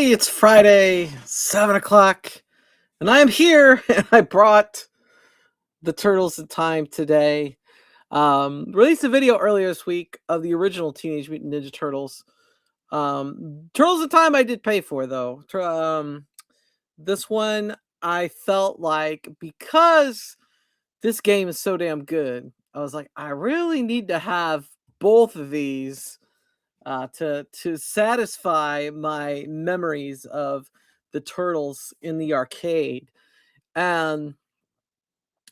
everybody, it's Friday, 7 o'clock, and I am here, and I brought the Turtles in Time today. Released a video earlier this week of the original Teenage Mutant Ninja Turtles. Turtles in Time I did pay for, though. This one, I felt like, because this game is so damn good, I was like, I really need to have both of these to satisfy my memories of the Turtles in the arcade. And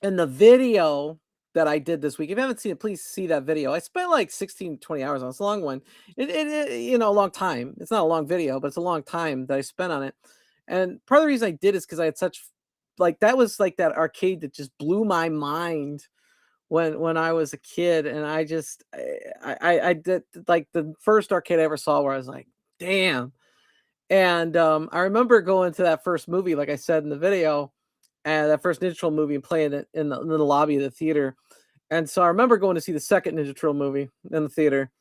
in the video that I did this week, if you haven't seen it, please see that video. I spent like 16, 20 hours on it. It's a long one. A long time. It's not a long video, but it's a long time that I spent on it. And part of the reason I did is because I had such, like, that was like that arcade that just blew my mind when I was a kid. And I did, like, the first arcade I ever saw where I was like, damn. And I remember going to that first movie, like I said in the video, and that first Ninja Turtle movie, and playing it in the lobby of the theater. And so I remember going to see the second Ninja Turtle movie in the theater,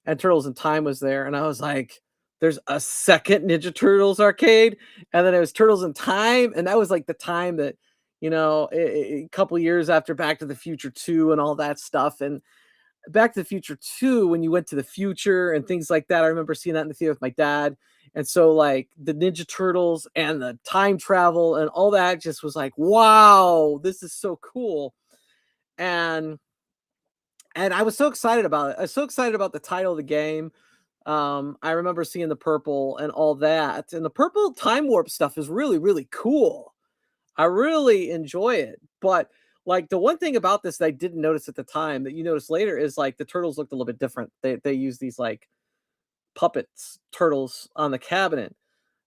and Turtles in Time was there, and I was like, there's a second Ninja Turtles arcade. And then it was Turtles in Time, and that was like the time that, a couple years after Back to the Future 2 and all that stuff. And Back to the Future 2, when you went to the future and things like that, I remember seeing that in the theater with my dad. And so, like, the Ninja Turtles and the time travel and all that just was like, wow, this is so cool. And I was so excited about it. I was so excited about the title of the game. I remember seeing the purple and all that. And the purple time warp stuff is really, really cool. I really enjoy it. But, like, the one thing about this that I didn't notice at the time that you notice later is, like, the turtles looked a little bit different. They use these, like, puppets turtles on the cabinet.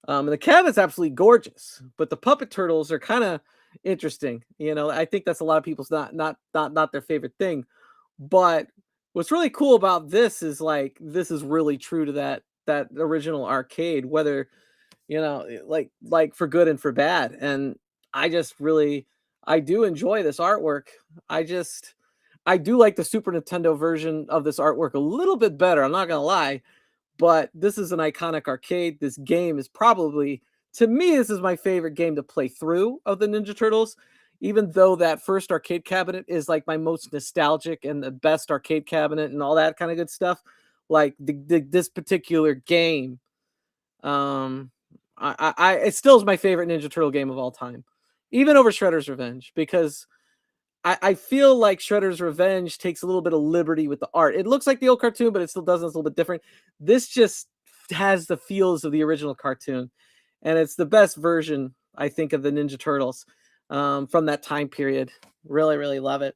And the cabinet's absolutely gorgeous, but the puppet turtles are kind of interesting. I think that's a lot of people's not their favorite thing. But what's really cool about this is, like, this is really true to that original arcade, whether, like for good and for bad. And I do enjoy this artwork. I do like the Super Nintendo version of this artwork a little bit better, I'm not gonna lie. But this is an iconic arcade. This game is probably, to me, this is my favorite game to play through of the Ninja Turtles, even though that first arcade cabinet is like my most nostalgic and the best arcade cabinet and all that kind of good stuff. Like, this particular game, um, it still is my favorite Ninja Turtle game of all time, even over Shredder's Revenge, because I feel like Shredder's Revenge takes a little bit of liberty with the art. It looks like the old cartoon, but it still does. It's a little bit different. This just has the feels of the original cartoon, and it's the best version, I think, of the Ninja Turtles from that time period. Really, really love it.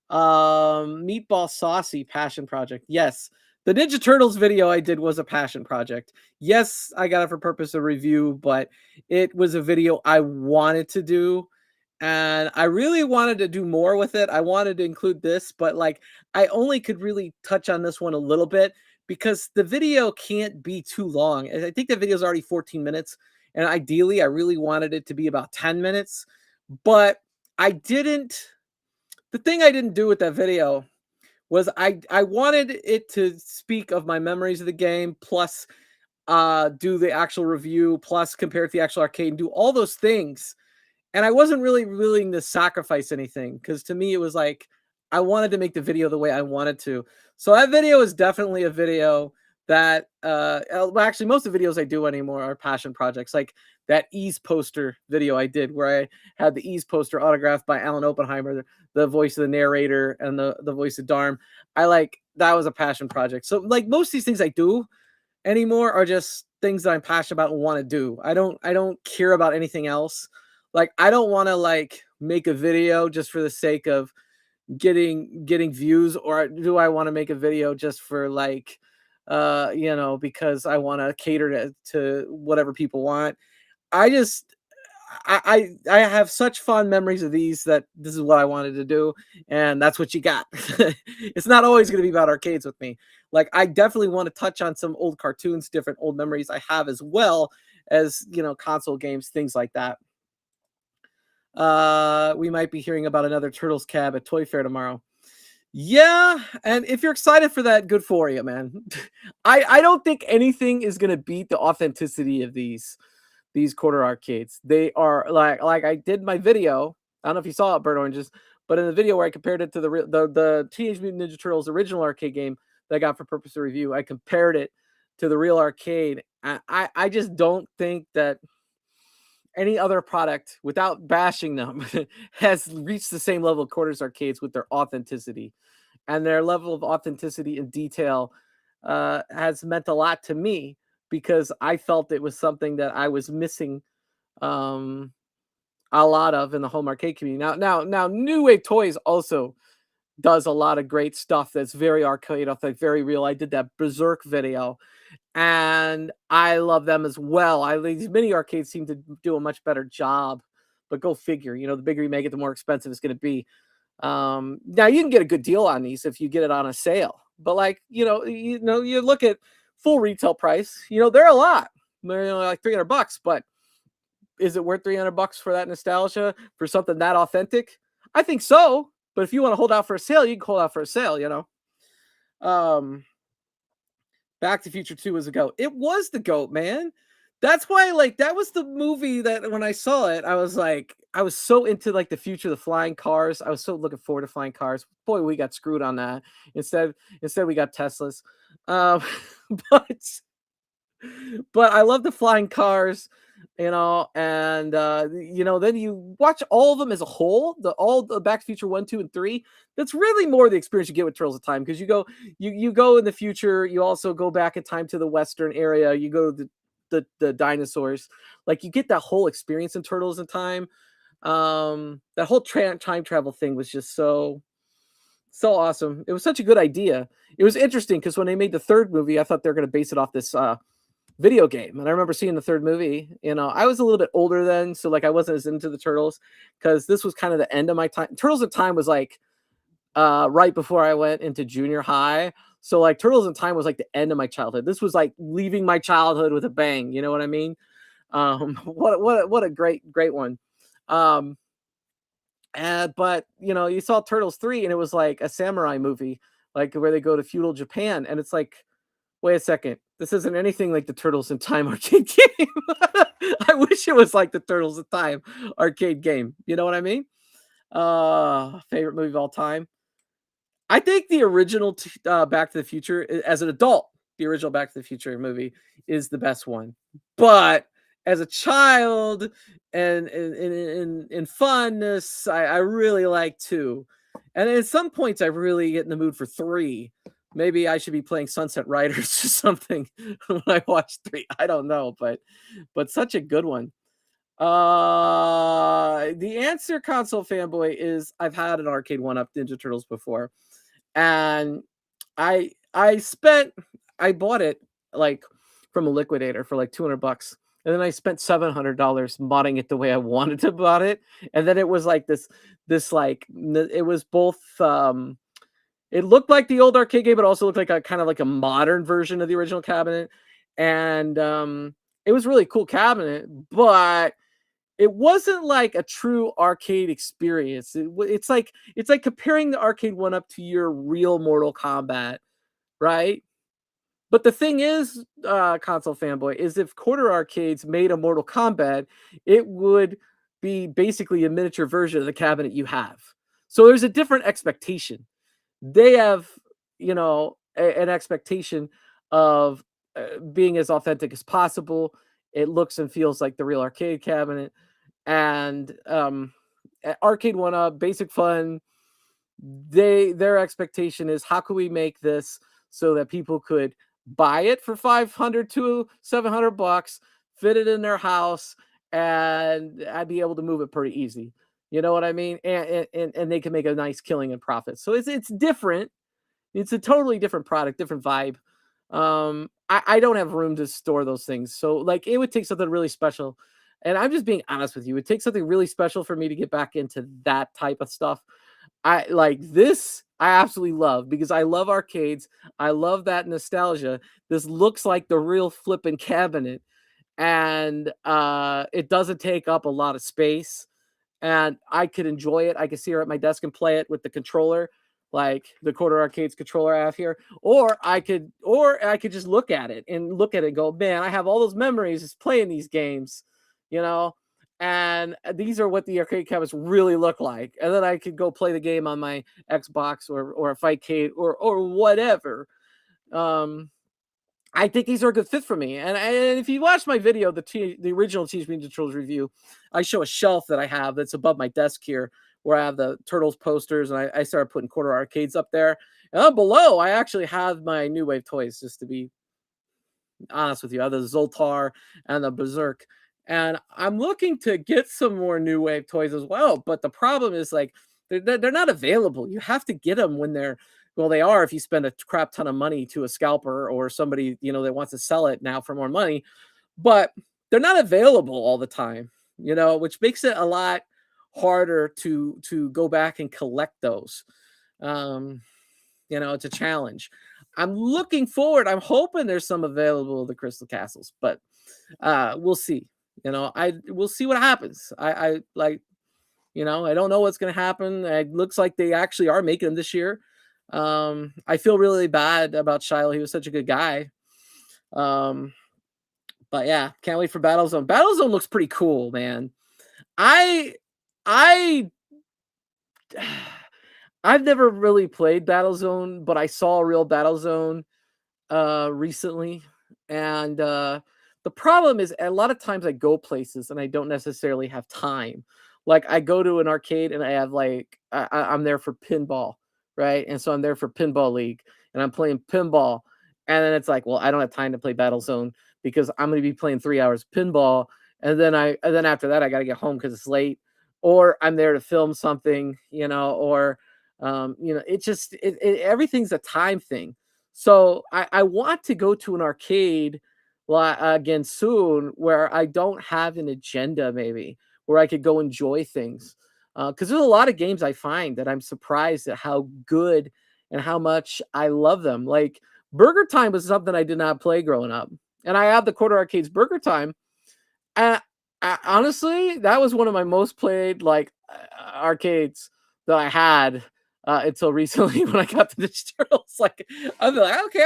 Meatball Saucy Passion Project. Yes, the Ninja Turtles video I did was a passion project. Yes, I got it for purpose of review, but it was a video I wanted to do. And I really wanted to do more with it. I wanted to include this, but, like, I only could really touch on this one a little bit because the video can't be too long. I think the video is already 14 minutes. And ideally, I really wanted it to be about 10 minutes. But the thing I didn't do with that video was I wanted it to speak of my memories of the game, plus do the actual review, plus compare it to the actual arcade, and do all those things. And I wasn't really willing to sacrifice anything, because to me it was like I wanted to make the video the way I wanted to. So that video is definitely a video that well, actually most of the videos I do anymore are passion projects, like that Ease poster video I did where I had the Ease poster autographed by Alan Oppenheimer, the voice of the narrator and the voice of Darm. That was a passion project. So, like, most of these things I do anymore are just things that I'm passionate about and want to do. I don't care about anything else. Like, I don't want to, like, make a video just for the sake of getting views, or do I want to make a video just for, like, because I want to cater to whatever people want. I just I have such fond memories of these that this is what I wanted to do, and that's what you got. It's not always going to be about arcades with me. Like, I definitely want to touch on some old cartoons, different old memories I have, as well as, console games, things like that. We might be hearing about another Turtles cab at Toy Fair tomorrow. Yeah, and if you're excited for that, good for you, man. I don't think anything is gonna beat the authenticity of these quarter arcades. They are like I did my video. I don't know if you saw it, Burnt Oranges, but in the video where I compared it to the Teenage Mutant Ninja Turtles original arcade game that I got for purpose of review, I compared it to the real arcade. I just don't think that any other product, without bashing them, has reached the same level of quarters arcades with their authenticity, and their level of authenticity and detail has meant a lot to me because I felt it was something that I was missing um, a lot of in the home arcade community. Now, New Wave Toys also does a lot of great stuff that's very arcade, authentic, very real. I did that Berserk video, and I love them as well. These mini arcades seem to do a much better job, but go figure. You know, the bigger you make it, the more expensive it's going to be. Now you can get a good deal on these if you get it on a sale, but like you look at full retail price. You know, they're a lot. They're like $300, but is it worth $300 for that nostalgia for something that authentic? I think so. But if you want to hold out for a sale, you can hold out for a sale. Um, Back to Future 2 was a goat. It was the goat, man. That's why, like, that was the movie that when I saw it, I was like, I was so into like the future, the flying cars. I was so looking forward to flying cars. Boy, we got screwed on that. Instead we got Teslas. Um, but I love the flying cars, and then you watch all of them as a whole, all the Back to Future 1, 2, and 3. That's really more the experience you get with Turtles of Time because you go in the future, you also go back in time to the Western area, you go to the dinosaurs. Like you get that whole experience in Turtles in Time. That whole time travel thing was just so awesome. It was such a good idea. It was interesting because when they made the third movie, I thought they were going to base it off this video game. And I remember seeing the third movie. I was a little bit older then, so like I wasn't as into the Turtles because this was kind of the end of my time. Turtles in Time was like right before I went into junior high. So like Turtles in Time was like the end of my childhood. This was like leaving my childhood with a bang. You know what I mean? What a great one. Um, but you saw Turtles 3 and it was like a samurai movie, like where they go to feudal Japan, and it's like, wait a second, this isn't anything like the Turtles in Time arcade game. I wish it was like the Turtles in Time arcade game. You know what I mean? Favorite movie of all time. I think the original Back to the Future, as an adult, the original Back to the Future movie is the best one. But as a child and in funness, I really like two. And at some points, I really get in the mood for three. Maybe I should be playing Sunset Riders or something when I watch three. I don't know, but such a good one. The answer, console fanboy, is I've had an arcade one up Ninja Turtles before, and I bought it like from a liquidator for like $200, and then I spent $700 modding it the way I wanted to mod it, and then it was like this like it was both it looked like the old arcade game, but also looked like a kind of like a modern version of the original cabinet, and it was really cool cabinet, but it wasn't like a true arcade experience. It's like comparing the arcade one up to your real Mortal Kombat, right? But the thing is, console fanboy, is if quarter arcades made a Mortal Kombat, it would be basically a miniature version of the cabinet you have. So there's a different expectation. They have, an expectation of being as authentic as possible. It looks and feels like the real arcade cabinet, and arcade one up, basic fun. Their expectation is, how can we make this so that people could buy it for 500 to $700, fit it in their house, and I'd be able to move it pretty easy. You know what I mean? And they can make a nice killing and profit. So it's different. It's a totally different product, different vibe. I don't have room to store those things. So like it would take something really special. And I'm just being honest with you. It takes something really special for me to get back into that type of stuff. I like this. I absolutely love because I love arcades. I love that nostalgia. This looks like the real flipping cabinet, and it doesn't take up a lot of space. And I could enjoy it. I could sit here at my desk and play it with the controller. like the Quarter Arcades controller I have here, or I could just look at it and go, man, I have all those memories just playing these games, you know. And these are what the arcade cabinets really look like. And then I could go play the game on my Xbox or a Fightcade or whatever. Um, I think these are a good fit for me. And if you watch my video, the original Teenage Mutant Ninja Turtles review, I show a shelf that I have that's above my desk here, where I have the Turtles posters, and I started putting quarter arcades up there. And up below, I actually have my New Wave toys, just to be honest with you. I have the Zoltar and the Berserk. And I'm looking to get some more New Wave toys as well. But the problem is, like, they're not available. You have to get them when they're, well, they are if you spend a crap ton of money to a scalper or somebody, that wants to sell it now for more money. But they're not available all the time, which makes it a lot harder to go back and collect those. Um, it's a challenge. I'm looking forward. I'm hoping there's some available of the Crystal Castles, but we'll see. We'll see what happens. I like, I don't know what's going to happen. It looks like they actually are making them this year. I feel really bad about Shiloh. He was such a good guy. But yeah, can't wait for Battlezone. Battlezone looks pretty cool, man. I I've never really played Battlezone, but I saw a real Battlezone recently. And the problem is a lot of times I go places and I don't necessarily have time. Like I go to an arcade and I have like I'm there for pinball, right? And so I'm there for Pinball League and I'm playing pinball. And then it's like, well, I don't have time to play Battlezone because I'm going to be playing 3 hours of pinball. And then after that, I got to get home because it's late, or I'm there to film something, or everything's a time thing. So I want to go to an arcade again soon where I don't have an agenda, maybe where I could go enjoy things. Because there's a lot of games I find that I'm surprised at how good and how much I love them. Like Burger Time was something I did not play growing up, and I have the Quarter Arcades Burger Time. And honestly, that was one of my most played arcades that I had until recently when I got to the Turtles. Like I'm like, okay,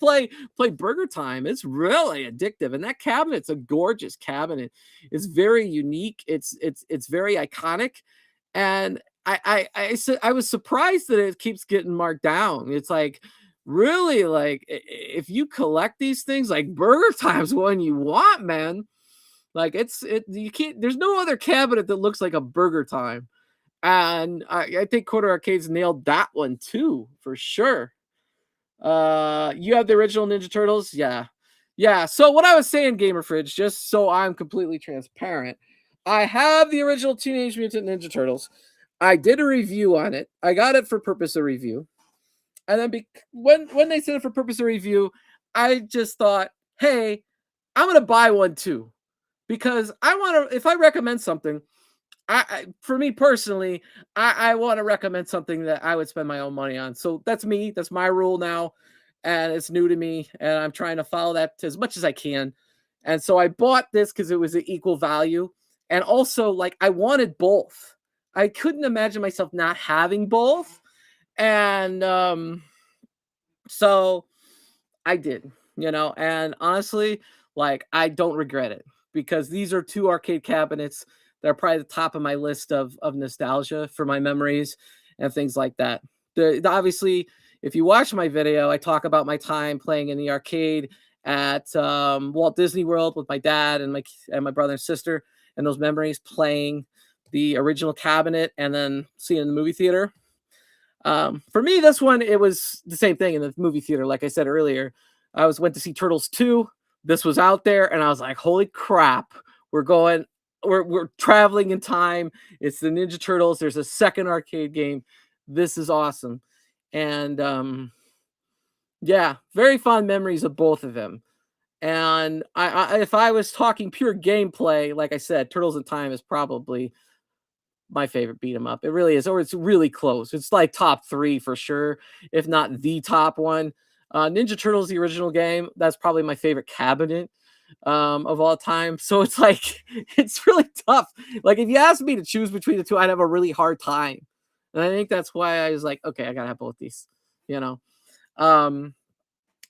play Burger Time. It's really addictive, and that cabinet's a gorgeous cabinet. It's very unique. It's very iconic, and I was surprised that it keeps getting marked down. It's like really like if you collect these things, like Burger Time's one you want, man. Like you can't. There's no other cabinet that looks like a Burger Time, and I think Quarter Arcades nailed that one too for sure. You have the original Ninja Turtles, yeah. So what I was saying, Gamer Fridge, just so I'm completely transparent, I have the original Teenage Mutant Ninja Turtles. I did a review on it. I got it for purpose of review, and then when they said it for purpose of review, I just thought, hey, I'm gonna buy one too. Because I want to, if I recommend something, for me personally, I want to recommend something that I would spend my own money on. So that's me. That's my rule now, and it's new to me, and I'm trying to follow that as much as I can. And so I bought this because it was an equal value, and also like I wanted both. I couldn't imagine myself not having both, and so I did, and honestly, like I don't regret it because these are two arcade cabinets that are probably the top of my list of nostalgia for my memories and things like that. Obviously, if you watch my video, I talk about my time playing in the arcade at Walt Disney World with my dad and my brother and sister, and those memories playing the original cabinet and then seeing in the movie theater. For me, this one, it was the same thing in the movie theater. Like I said earlier, went to see Turtles 2. This was out there, and I was like, holy crap, we're traveling in time. It's the Ninja Turtles. There's a second arcade game. This is awesome. And yeah, very fond memories of both of them. And if I was talking pure gameplay, like I said, Turtles in Time is probably my favorite beat 'em up. It really is, or it's really close. It's like top 3 for sure, if not the top one. Ninja Turtles, the original game, that's probably my favorite cabinet of all time. So it's like it's really tough. Like if you asked me to choose between the two, I'd have a really hard time. And I think that's why I was like, okay, I gotta have both these, you know. Um,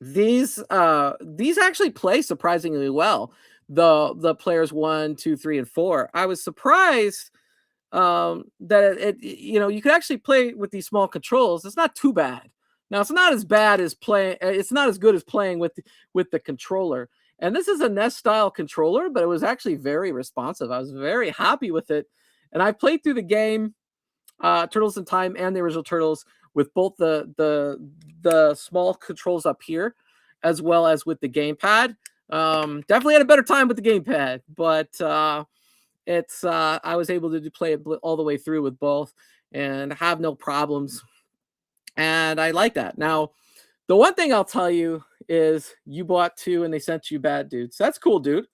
these actually play surprisingly well. The players 1, 2, 3, and 4. I was surprised that you know, you could actually play with these small controls. It's not too bad. Now it's not as bad as playing. It's not as good as playing with the controller. And this is a NES style controller, but it was actually very responsive. I was very happy with it, and I played through the game, Turtles in Time and the original Turtles, with both the small controls up here, as well as with the gamepad. Definitely had a better time with the gamepad, but it's I was able to play it all the way through with both and have no problems, and I like that. Now, the one thing I'll tell you is you bought two and they sent you Bad Dudes. That's cool, dude.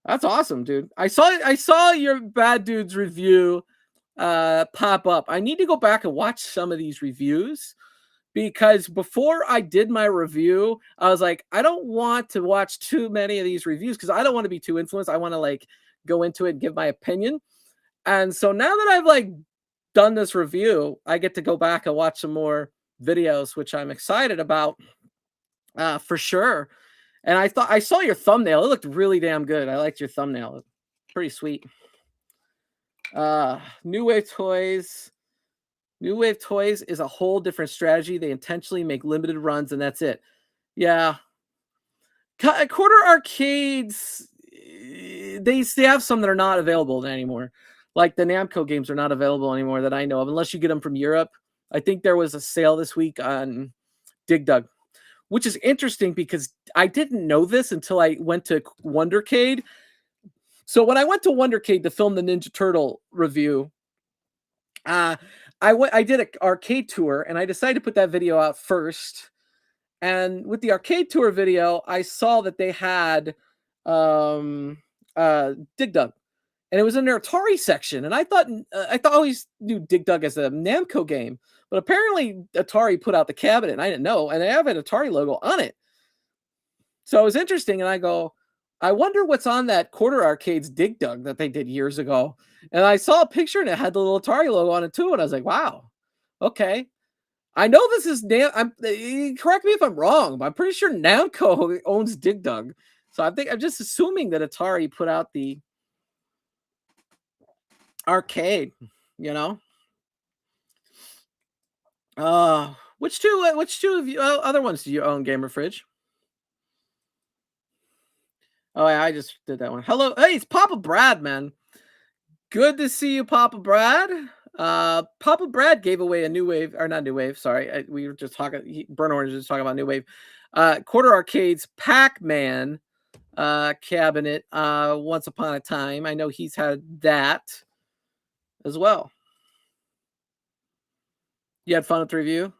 That's awesome, dude. I saw your Bad Dudes review pop up. I need to go back and watch some of these reviews because before I did my review, I was like, I don't want to watch too many of these reviews because I don't want to be too influenced. I want to like go into it and give my opinion. And so now that I've like done this review, I get to go back and watch some more videos, which I'm excited about for sure. And I thought I saw your thumbnail. It looked really damn good. I liked your thumbnail. Pretty sweet. New Wave Toys. New Wave Toys is a whole different strategy. They intentionally make limited runs, and that's it. Yeah. Quarter arcades, they have some that are not available anymore. Like the Namco games are not available anymore that I know of, unless you get them from Europe. I think there was a sale this week on Dig Dug, which is interesting because I didn't know this until I went to Wondercade. So when I went to Wondercade to film the Ninja Turtle review, I did an arcade tour and I decided to put that video out first. And with the arcade tour video, I saw that they had Dig Dug, and it was in their Atari section. And I thought always knew Dig Dug as a Namco game, but apparently Atari put out the cabinet, and I didn't know, and they have an Atari logo on it. So it was interesting, and I go, I wonder what's on that Quarter Arcade's Dig Dug that they did years ago. And I saw a picture, and it had the little Atari logo on it too, and I was like, wow, okay. I know this is correct me if I'm wrong, but I'm pretty sure Namco owns Dig Dug. So I'm just assuming that Atari put out the arcade, you know. Which two of you other ones do you own, Gamer Fridge? Oh yeah, I just did that one. Hello, hey, it's Papa Brad, man. Good to see you, Papa Brad. Papa Brad gave away a New Wave, or not New Wave, sorry. We were just talking, Burn Orange was talking about New Wave. Quarter Arcade's Pac-Man cabinet once upon a time. I know he's had that as well. You had fun with the review?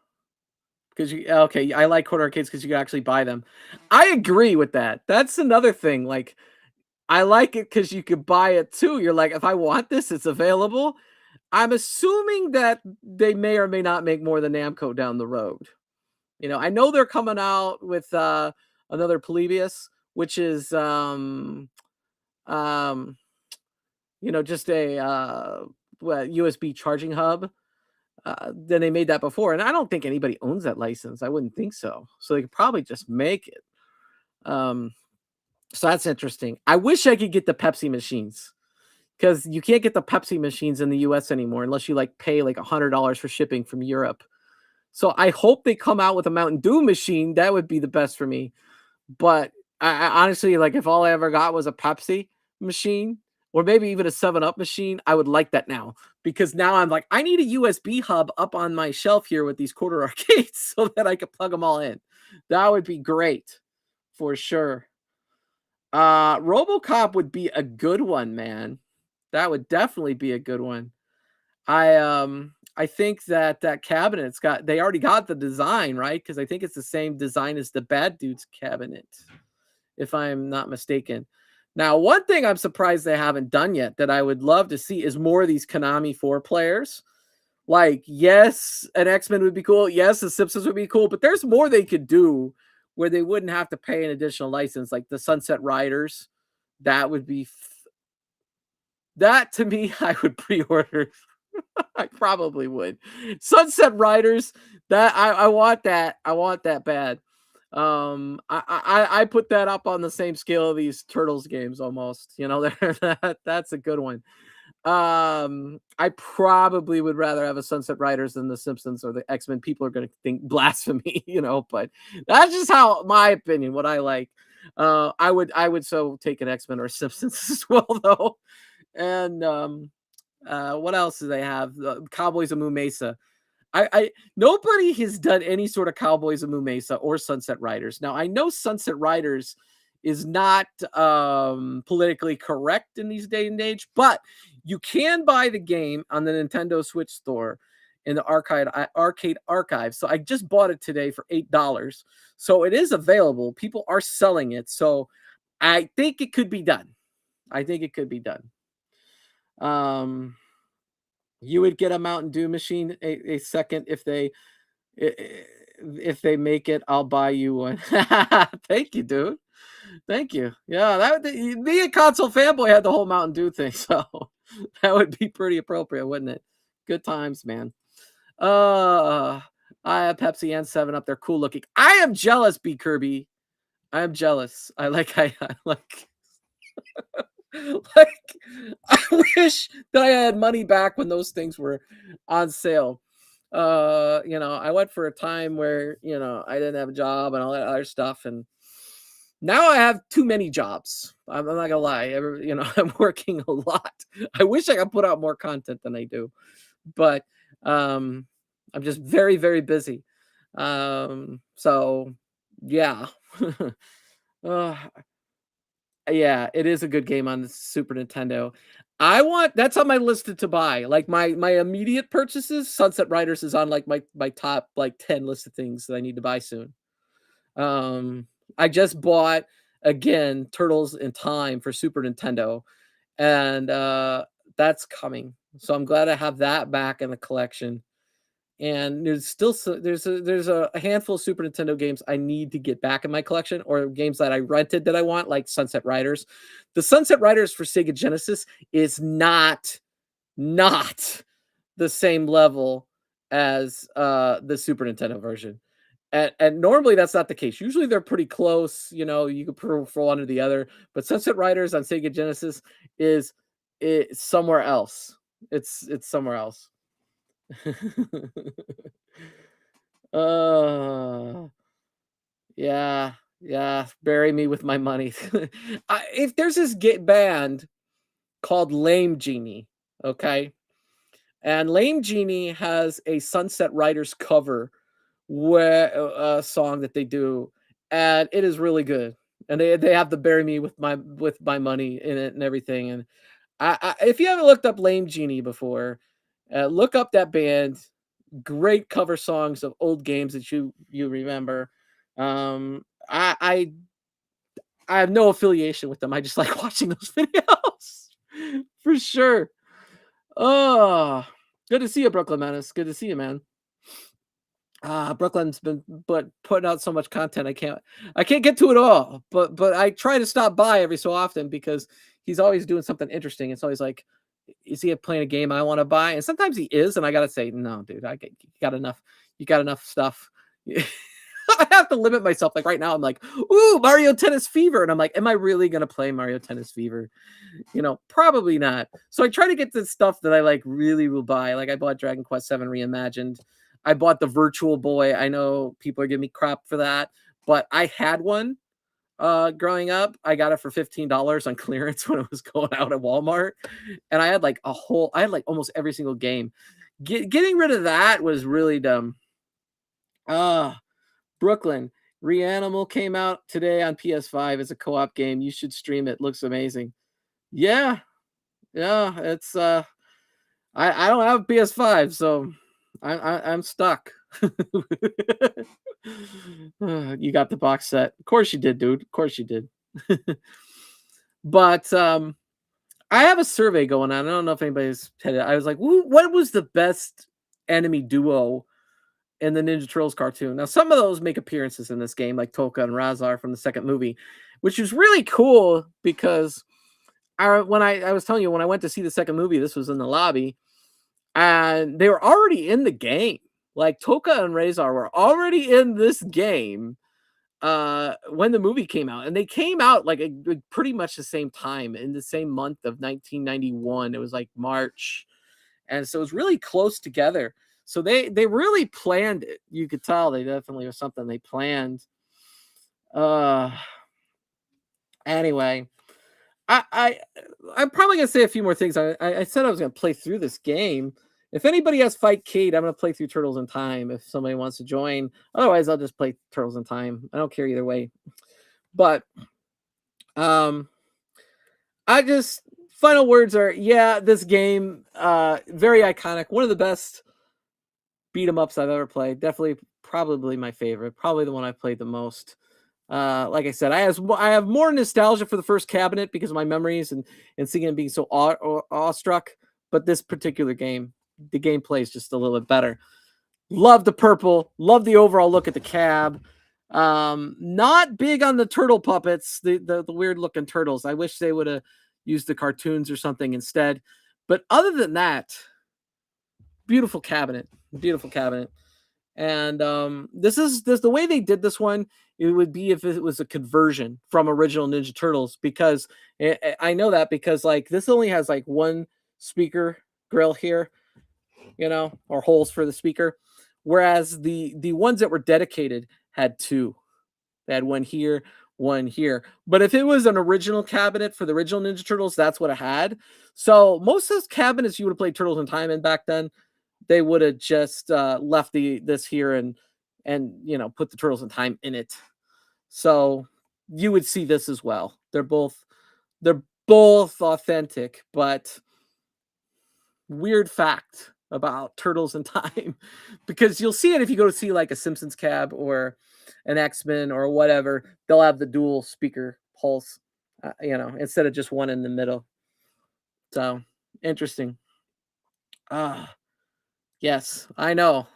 Because okay, I like Quarter Arcades because you can actually buy them. I agree with that. That's another thing. Like, I like it because you could buy it too. You're like, if I want this, it's available. I'm assuming that they may or may not make more than Namco down the road. You know, I know they're coming out with another Polybius, which is you know, just a USB charging hub. Then they made that before, and I don't think anybody owns that license. I wouldn't think so. So they could probably just make it. So that's interesting. I wish I could get the Pepsi machines because you can't get the Pepsi machines in the US anymore unless you like pay like $100 for shipping from Europe. So I hope they come out with a Mountain Dew machine. That would be the best for me. But I honestly, like, if all I ever got was a Pepsi machine or maybe even a 7-Up machine, I would like that now because now I'm like, I need a USB hub up on my shelf here with these quarter arcades so that I could plug them all in. That would be great for sure. RoboCop would be a good one, man. That would definitely be a good one. I think that cabinet's they already got the design, right? Because I think it's the same design as the Bad Dudes cabinet, if I'm not mistaken. Now, one thing I'm surprised they haven't done yet that I would love to see is more of these Konami 4 players. Like, yes, an X-Men would be cool. Yes, the Simpsons would be cool, but there's more they could do where they wouldn't have to pay an additional license, like the Sunset Riders. That would be that to me, I would pre-order. I probably would. Sunset Riders, that I want that. I want that bad. I put that up on the same scale of these Turtles games almost. You know, that's a good one. I probably would rather have a Sunset Riders than the Simpsons or the X-Men. People are gonna think blasphemy, you know, but that's just how my opinion, what I like. I would so take an X-Men or Simpsons as well though. And what else do they have? Cowboys of Moo Mesa. I nobody has done any sort of Cowboys of Moo Mesa or Sunset Riders. Now I know Sunset Riders is not politically correct in these day and age, but you can buy the game on the Nintendo Switch store in the arcade archive. So I just bought it today for $8. So it is available. People are selling it. So I think it could be done. I think it could be done. Um, you would get a Mountain Dew machine a second if they make it. I'll buy you one. Thank you, dude. Thank you. Yeah, me and Console Fanboy had the whole Mountain Dew thing, so that would be pretty appropriate, wouldn't it? Good times, man. Uh, I have Pepsi and 7 Up. They're cool looking. I am jealous, B Kirby. I am jealous. I like like I wish that I had money back when those things were on sale. You know, I went for a time where, you know, I didn't have a job and all that other stuff, and now I have too many jobs. I'm not gonna lie. You know, I'm working a lot. I wish I could put out more content than I do, but um, I'm just very, very busy. So yeah. uh, yeah, it is a good game on the Super Nintendo. That's on my list to buy. Like my immediate purchases, Sunset Riders is on like my top like 10 list of things that I need to buy soon. Um, I just bought again Turtles in Time for Super Nintendo, and that's coming. So I'm glad I have that back in the collection. And there's a handful of Super Nintendo games I need to get back in my collection, or games that I rented that I want, like Sunset Riders. The Sunset Riders for Sega Genesis is not the same level as the Super Nintendo version. And normally that's not the case. Usually they're pretty close, you know, you could put for one or the other, but Sunset Riders on Sega Genesis is somewhere else. It's somewhere else. uh yeah, yeah, bury me with my money. If there's this band called Lame Genie, okay? And Lame Genie has a Sunset Riders cover where a song that they do, and it is really good. And they have to bury me with my money in it and everything. And if you haven't looked up Lame Genie before, look up that band. Great cover songs of old games that you remember. Um, I I I have no affiliation with them. I just like watching those videos for sure. Oh, good to see you, Brooklyn Menace. Good to see you, man. Brooklyn's been putting out so much content. I can't get to it all. But I try to stop by every so often because he's always doing something interesting. It's always like, is he playing a game I want to buy? And sometimes he is, and I gotta say, no, dude, you got enough. You got enough stuff. I have to limit myself. Like right now, I'm like, ooh, Mario Tennis Fever, and I'm like, am I really gonna play Mario Tennis Fever? You know, probably not. So I try to get the stuff that I like really will buy. Like I bought Dragon Quest VII Reimagined. I bought the Virtual Boy. I know people are giving me crap for that, but I had one growing up. I got it for $15 on clearance when it was going out at Walmart. And I had like almost every single game. Getting rid of that was really dumb. Brooklyn, Reanimal came out today on PS5 as a co-op game. You should stream it. Looks amazing. Yeah, yeah, it's I don't have a PS5, so I'm stuck. You got the box set. Of course you did, dude. Of course you did. But I have a survey going on. I don't know if anybody's had it. I was like, what was the best enemy duo in the Ninja Turtles cartoon? Now, some of those make appearances in this game, like Toka and Razar from the second movie, which is really cool because when I was telling you, when I went to see the second movie, this was in the lobby. and they were already in the game. Like Toka and Razor were already in this game when the movie came out, and they came out like pretty much the same time in the same month of 1991. It was like March, and so it was really close together. So they really planned it. You could tell they definitely was something they planned. Anyway, I'm probably gonna say a few more things. I said I was gonna play through this game. If anybody has Fight Cade, I'm gonna play through Turtles in Time if somebody wants to join. Otherwise, I'll just play Turtles in Time. I don't care either way. But I just final words are this game very iconic. One of the best beat 'em ups I've ever played. Definitely, probably my favorite. Probably the one I've played the most. Like I said, I have more nostalgia for the first cabinet because of my memories and seeing it being so awestruck. But this particular game, the gameplay is just a little bit better. Love the purple. Love the overall look at the cab. Not big on the turtle puppets, the weird looking turtles. I wish they would have used the cartoons or something instead. But other than that, beautiful cabinet. Beautiful cabinet. And this the way they did this one. It would be if it was a conversion from original Ninja Turtles, because I know that because like this only has like one speaker grill here, or holes for the speaker, whereas the ones that were dedicated had two. They had one here, one here. But if it was an original cabinet for the original Ninja Turtles, that's what it had. So most of those cabinets you would have played Turtles in Time in back then, they would have just left this here and put the Turtles in Time in it. So you would see this as well. They're both authentic, but weird fact about Turtles in Time, because you'll see it if you go to see like a Simpsons cab or an X-Men or whatever. They'll have the dual speaker pulse, instead of just one in the middle. So interesting. Yes, I know.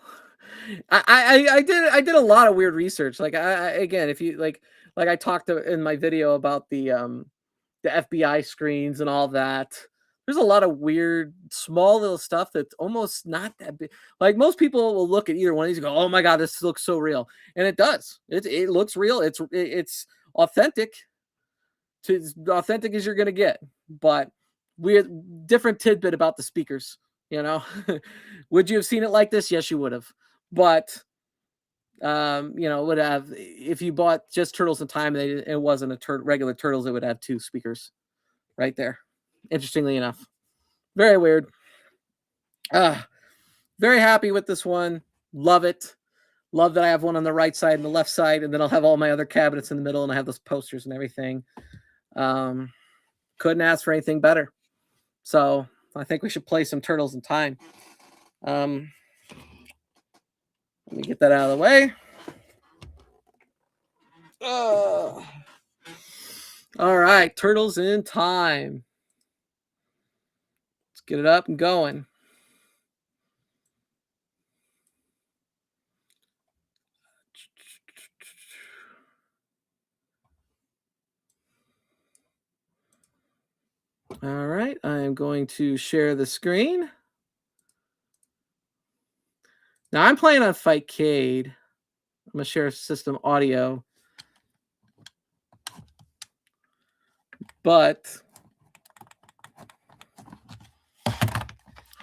I did a lot of weird research. Like again, if you like I talked in my video about the FBI screens and all that. There's a lot of weird, small little stuff that's almost not that big. Like most people will look at either one of these and go, "Oh my god, this looks so real," and it does. It looks real. It's authentic. As authentic as you're gonna get, but weird, different tidbit about the speakers. Would you have seen it like this? Yes, you would have. But would have if you bought just Turtles in Time and it wasn't a regular Turtles, it would have two speakers right there. Interestingly enough, very weird. Very happy with this one. Love it. Love that I have one on the right side and the left side, and then I'll have all my other cabinets in the middle, and I have those posters and everything. Couldn't ask for anything better. So I think we should play some Turtles in Time. Let me get that out of the way. All right, Turtles in Time. Let's get it up and going. All right, I am going to share the screen. Now I'm playing on Fight Cade. I'm going to share system audio. But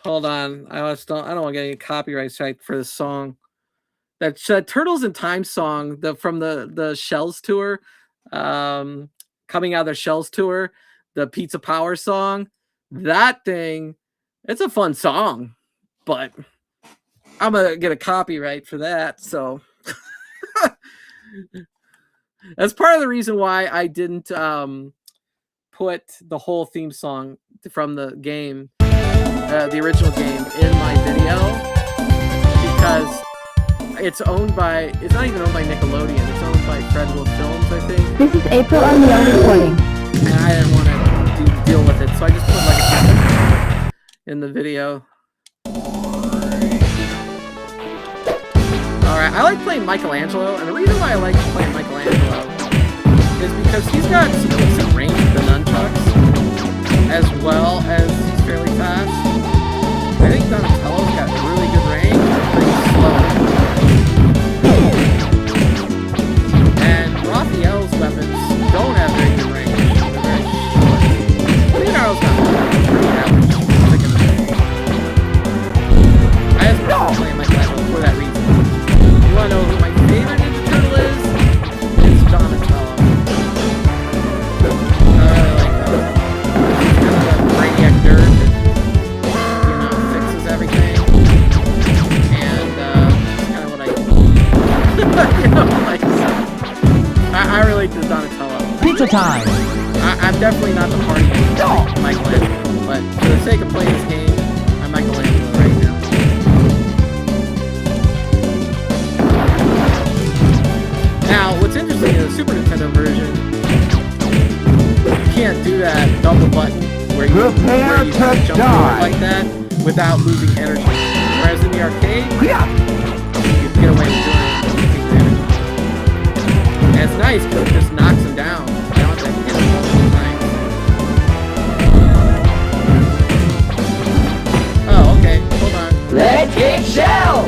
hold on, I don't want to get any copyright strike for this song. That Turtles in Time song, from the Shells tour, coming out of their Shells tour, the Pizza Power song. That thing, it's a fun song, but I'm gonna get a copyright for that. So that's part of the reason why I didn't put the whole theme song from the game, the original game, in my video, because it's not even owned by Nickelodeon. It's owned by Fred Wolf Films, I think. This is April on the recording. And I didn't want to deal with it, so I just put like a in the video. Alright, I like playing Michelangelo, and the reason why I like playing Michelangelo is because he's got some decent range with the nunchucks, as well as he's fairly fast. I think Donatello Like, I relate to Donatello. Pizza time! I'm definitely not the party Michelangelo, but for the sake of playing this game, I'm Michelangelo right now. Now, what's interesting in the Super Nintendo version, you can't do that double button where you jump forward like that without losing energy. Whereas in the arcade, you can get away with doing it without losing energy. And it's nice because it just knocks them down. I don't have to hit them multiple times. Oh, okay. Hold on. Let's get shell!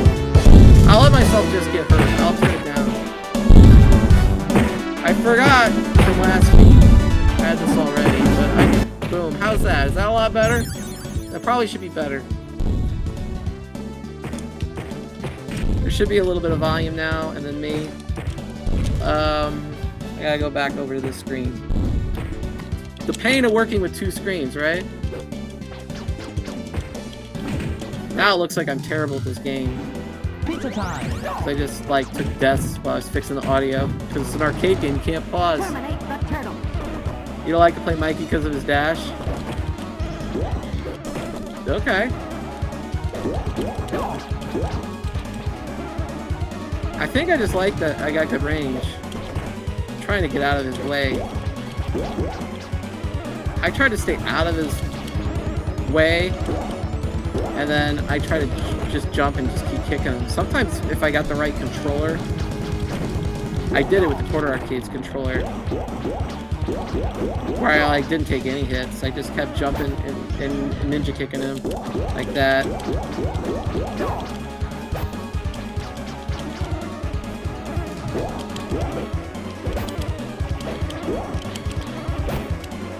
I'll let myself just get hurt. I'll turn it down. I forgot from last week. I had this already, but boom. How's that? Is that a lot better? That probably should be better. There should be a little bit of volume now, and then me. I gotta go back over to this screen. The pain of working with two screens, right? Now it looks like I'm terrible at this game. Pizza time! So I just like took deaths while I was fixing the audio. Because it's an arcade game, you can't pause. Terminate the turtle. You don't like to play Mikey because of his dash? Okay. I think I just like that I got good range. I'm trying to get out of his way. I try to stay out of his way, and then I try to just jump and just keep kicking him. Sometimes if I got the right controller, I did it with the Quarter Arcade's controller, where I like didn't take any hits. I just kept jumping and ninja kicking him like that.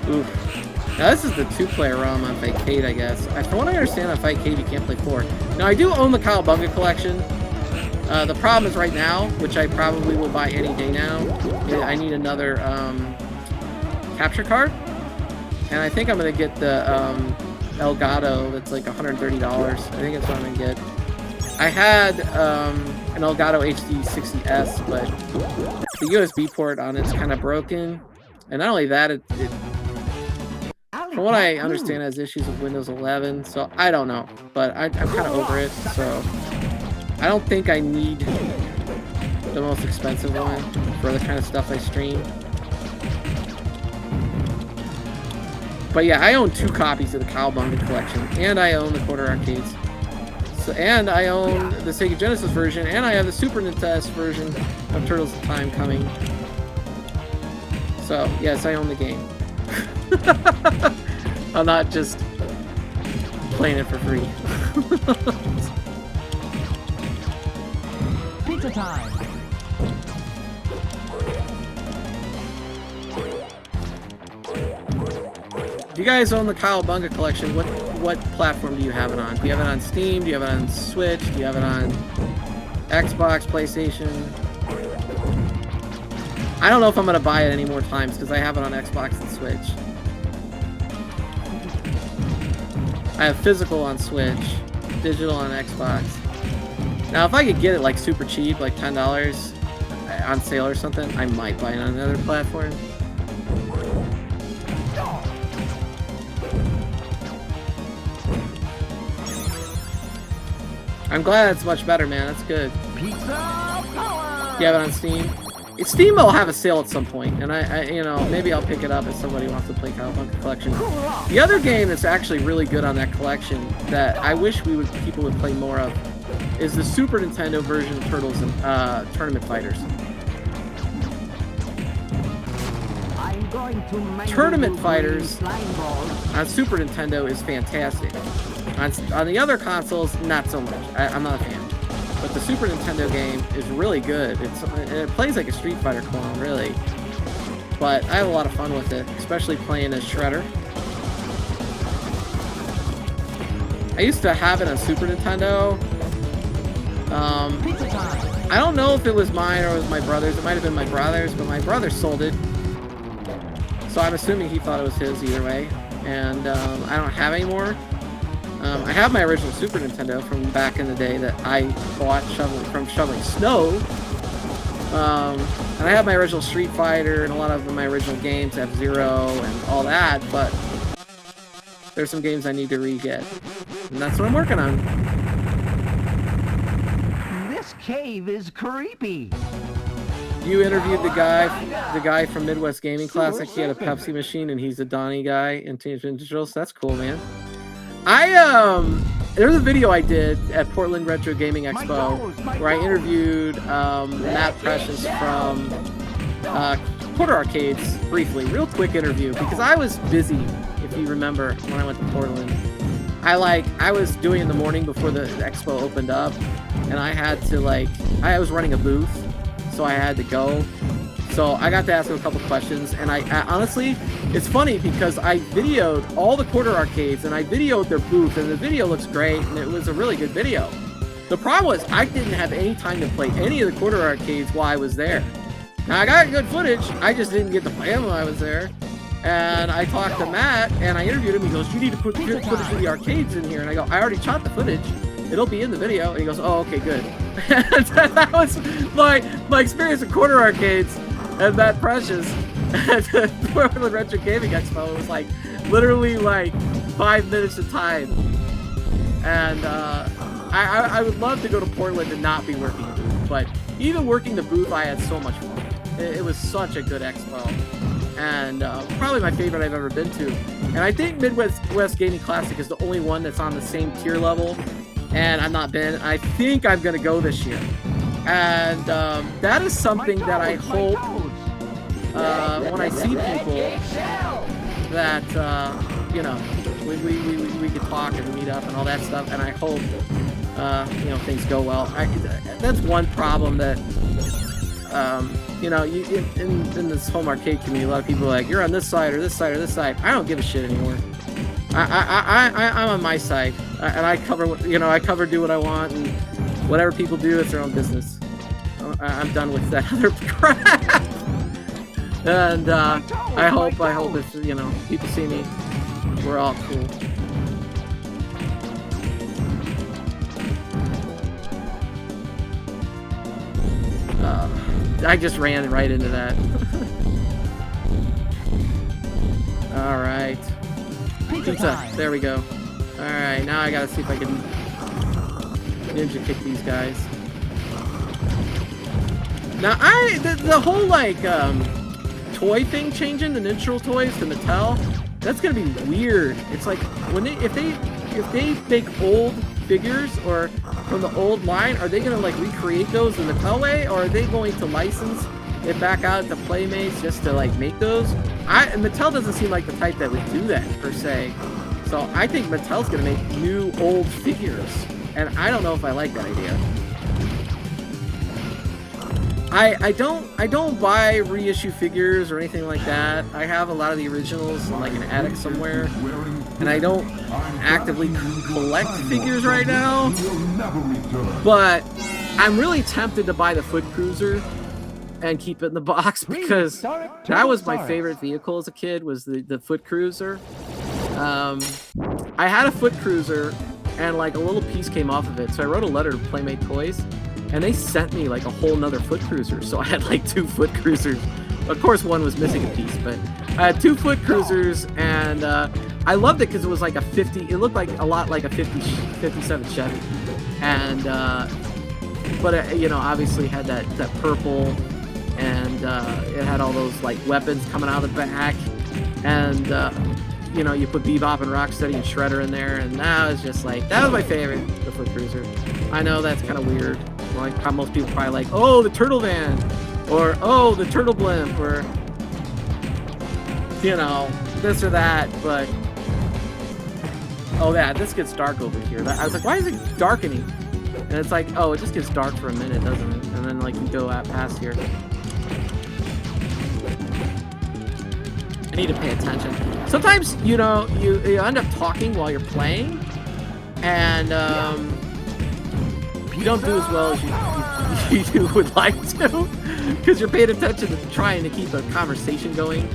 Oof. Now this is the two-player ROM on Fightcade, I guess. From what I understand on Fightcade, you can't play 4. Now I do own the Cowabunga collection. The problem is right now, which I probably will buy any day now, I need another capture card. And I think I'm going to get the Elgato that's like $130. I think that's what I'm going to get. I had an Elgato HD 60S, but the USB port on it's kind of broken. And not only that, from what I understand, it has issues with Windows 11, so I don't know. But I'm kind of over it, so I don't think I need the most expensive one for the kind of stuff I stream. But yeah, I own 2 copies of the Cowabunga collection, and I own the Quarter Arcades. So, and I own the Sega Genesis version, and I have the Super Nintendo version of Turtles in Time coming. So, yes, I own the game. I'm not just playing it for free. Pizza time! If you guys own the Cowabunga collection, what platform do you have it on? Do you have it on Steam? Do you have it on Switch? Do you have it on Xbox, PlayStation? I don't know if I'm going to buy it any more times because I have it on Xbox and Switch. I have physical on Switch, digital on Xbox. Now, if I could get it like super cheap, like $10 on sale or something, I might buy it on another platform. I'm glad it's much better, man. That's good. Pizza power! You have it on Steam? Steam will have a sale at some point, and I you know, maybe I'll pick it up if somebody wants to play Cowabunga Collection. The other game that's actually really good on that collection that I wish people would play more of is the Super Nintendo version of Turtles and Tournament Fighters. I'm going to Tournament Fighters on Super Nintendo is fantastic. On the other consoles, not so much. I'm not a fan. But the Super Nintendo game is really good. It plays like a Street Fighter clone, really. But I have a lot of fun with it, especially playing as Shredder. I used to have it on Super Nintendo. I don't know if it was mine or it was my brother's. It might have been my brother's, but my brother sold it. So I'm assuming he thought it was his either way. And I don't have any more. I have my original Super Nintendo from back in the day that I bought shoveling snow. And I have my original Street Fighter and a lot of my original games, F-Zero and all that, but there's some games I need to re-get. And that's what I'm working on. This cave is creepy. You interviewed the guy from Midwest Gaming Classic. He had a Pepsi machine, and he's a Donnie guy in Teenage Mutant Ninja Turtles. That's cool, man. There's a video I did at Portland Retro Gaming Expo where I interviewed Matt Precious from Quarter Arcades briefly, real quick interview, because I was busy, if you remember, when I went to Portland. I was doing it in the morning before the expo opened up, and I had to I was running a booth, so I had to go. So I got to ask him a couple questions, and I honestly, it's funny because I videoed all the Quarter Arcades, and I videoed their booth, and the video looks great, and it was a really good video. The problem was I didn't have any time to play any of the Quarter Arcades while I was there. Now I got good footage, I just didn't get to play them while I was there. And I talked to Matt, and I interviewed him. He goes, "You need to put footage of the arcades in here." And I go, "I already shot the footage. It'll be in the video." And he goes, "Oh, okay, good." And that was my experience at Quarter Arcades and Matt Precious at the Portland Retro Gaming Expo. It was literally 5 minutes of time. And I would love to go to Portland and not be working the booth, but even working the booth, I had so much fun. It was such a good expo. And probably my favorite I've ever been to. And I think Midwest Gaming Classic is the only one that's on the same tier level, and I've not been. I think I'm going to go this year. And that is something that I hope when I see people that, we could talk and meet up and all that stuff, and I hope, things go well. That's one problem that... in this home arcade community, a lot of people are like, "You're on this side or this side or this side." I don't give a shit anymore. I'm on my side, and I cover do what I want, and whatever people do, it's their own business. I'm done with that other crap. And I hope if people see me, we're all cool. I just ran right into that. Alright. Pizza. There we go. Alright, now I gotta see if I can ninja kick these guys. Now, the whole, toy thing changing, the Ninja Turtle toys to Mattel, that's gonna be weird. It's like, if they make old figures or from the old line, are they gonna recreate those in the Mattel way, or are they going to license it back out to Playmates just to make those? Mattel doesn't seem like the type that would do that per se. So I think Mattel's gonna make new old figures, and I don't know if I like that idea. I don't buy reissue figures or anything like that. I have a lot of the originals in an attic somewhere, and I don't actively collect figures right now. But I'm really tempted to buy the Foot Cruiser and keep it in the box, because that was my favorite vehicle as a kid, was the Foot Cruiser. I had a Foot Cruiser, and a little piece came off of it, so I wrote a letter to Playmate Toys, and they sent me a whole nother Foot Cruiser. So I had 2 Foot Cruisers. Of course, one was missing a piece, but I had 2 Foot Cruisers, and I loved it because it was a 50. It looked a lot like a 57 Chevy, and but it, obviously had that purple, and it had all those weapons coming out of the back, and you put Bebop and Rocksteady and Shredder in there, and that was just that was my favorite, the Foot Cruiser. I know that's kind of weird. Most people probably "Oh, the Turtle Van," or "Oh, the Turtle Blimp," or this or that. But oh yeah, this gets dark over here. I was why is it darkening? And it's oh, it just gets dark for a minute, doesn't it? And then you go out past here. I need to pay attention. Sometimes you end up talking while you're playing, and you don't do as well as you would like to, because you're paying attention to trying to keep a conversation going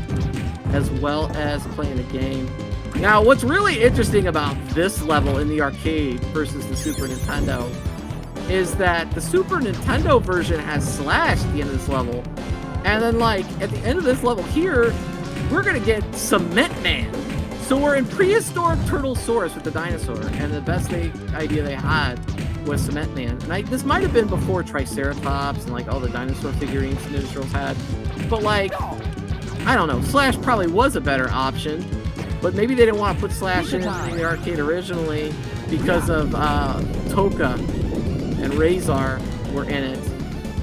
as well as playing a game. Now, what's really interesting about this level in the arcade versus the Super Nintendo is that the Super Nintendo version has Slash at the end of this level. And then, like, at the end of this level here, we're gonna get Cement Man. So we're in prehistoric Turtlesaurus with the dinosaur, and the best idea they had was Cement Man. And this might have been before Triceratops and, like, all the dinosaur figurines Ninja Turtles had. But, like, I don't know. Slash probably was a better option, but maybe they didn't want to put Slash in the arcade originally because of Toka and Razor were in it.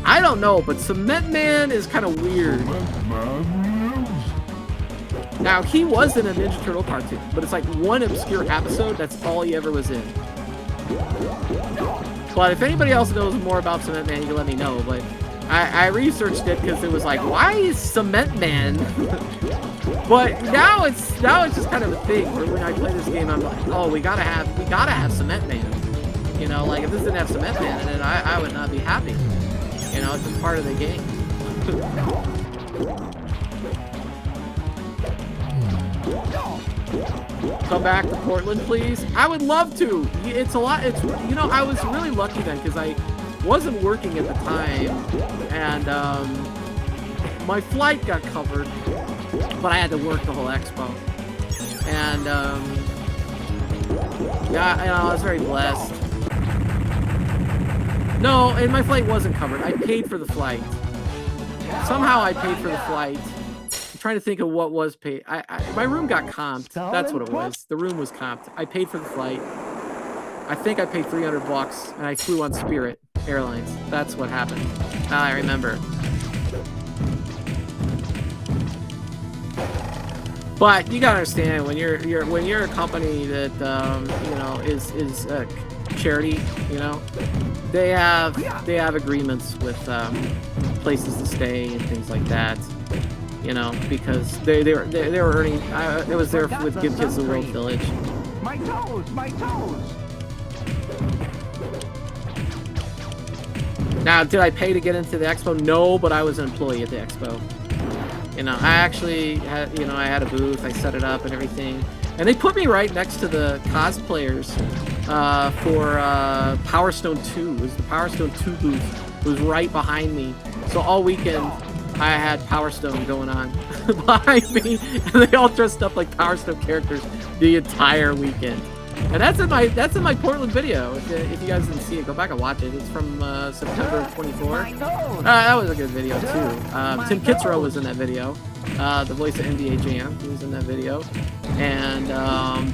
I don't know, but Cement Man is kind of weird. Now, he was in a Ninja Turtle cartoon, but it's like one obscure episode. That's all he ever was in. But if anybody else knows more about Cement Man, you can let me know. But I researched it because it was like, why is Cement Man? But now it's just kind of a thing where when I play this game, I'm like, oh, we gotta have Cement Man. You know, like if this didn't have Cement Man in it, I would not be happy. You know, it's just part of the game. Come back to Portland, please. I would love to. It's a lot. It's, you know, I was really lucky then because I wasn't working at the time, and my flight got covered, but I had to work the whole expo, and yeah, you know, I was very blessed. No, and my flight wasn't covered. I paid for the flight. Somehow I paid for the flight. I'm trying to think of what was paid. My room got comped. That's what it was. The room was comped. I paid for the flight. I think I paid $300 and I flew on Spirit Airlines. That's what happened. Now I remember. But you gotta understand when you're a company that you know is charity, you know, they have agreements with places to stay and things like that. You know, because they were earning. It was there with Give Kids the World Village. My toes, my toes. Now, did I pay to get into the expo? No, but I was an employee at the expo. You know, I actually had, you know, I had a booth. I set it up and everything, and they put me right next to the cosplayers for Power Stone 2. It was the Power Stone 2 booth. It was right behind me. So all weekend, I had Power Stone going on behind me, and they all dressed up like Power Stone characters the entire weekend. And that's in my Portland video. If you guys didn't see it, go back and watch it. It's from September 24. That was a good video too. Tim Kitzrow was in that video. The voice of NBA Jam, he was in that video. And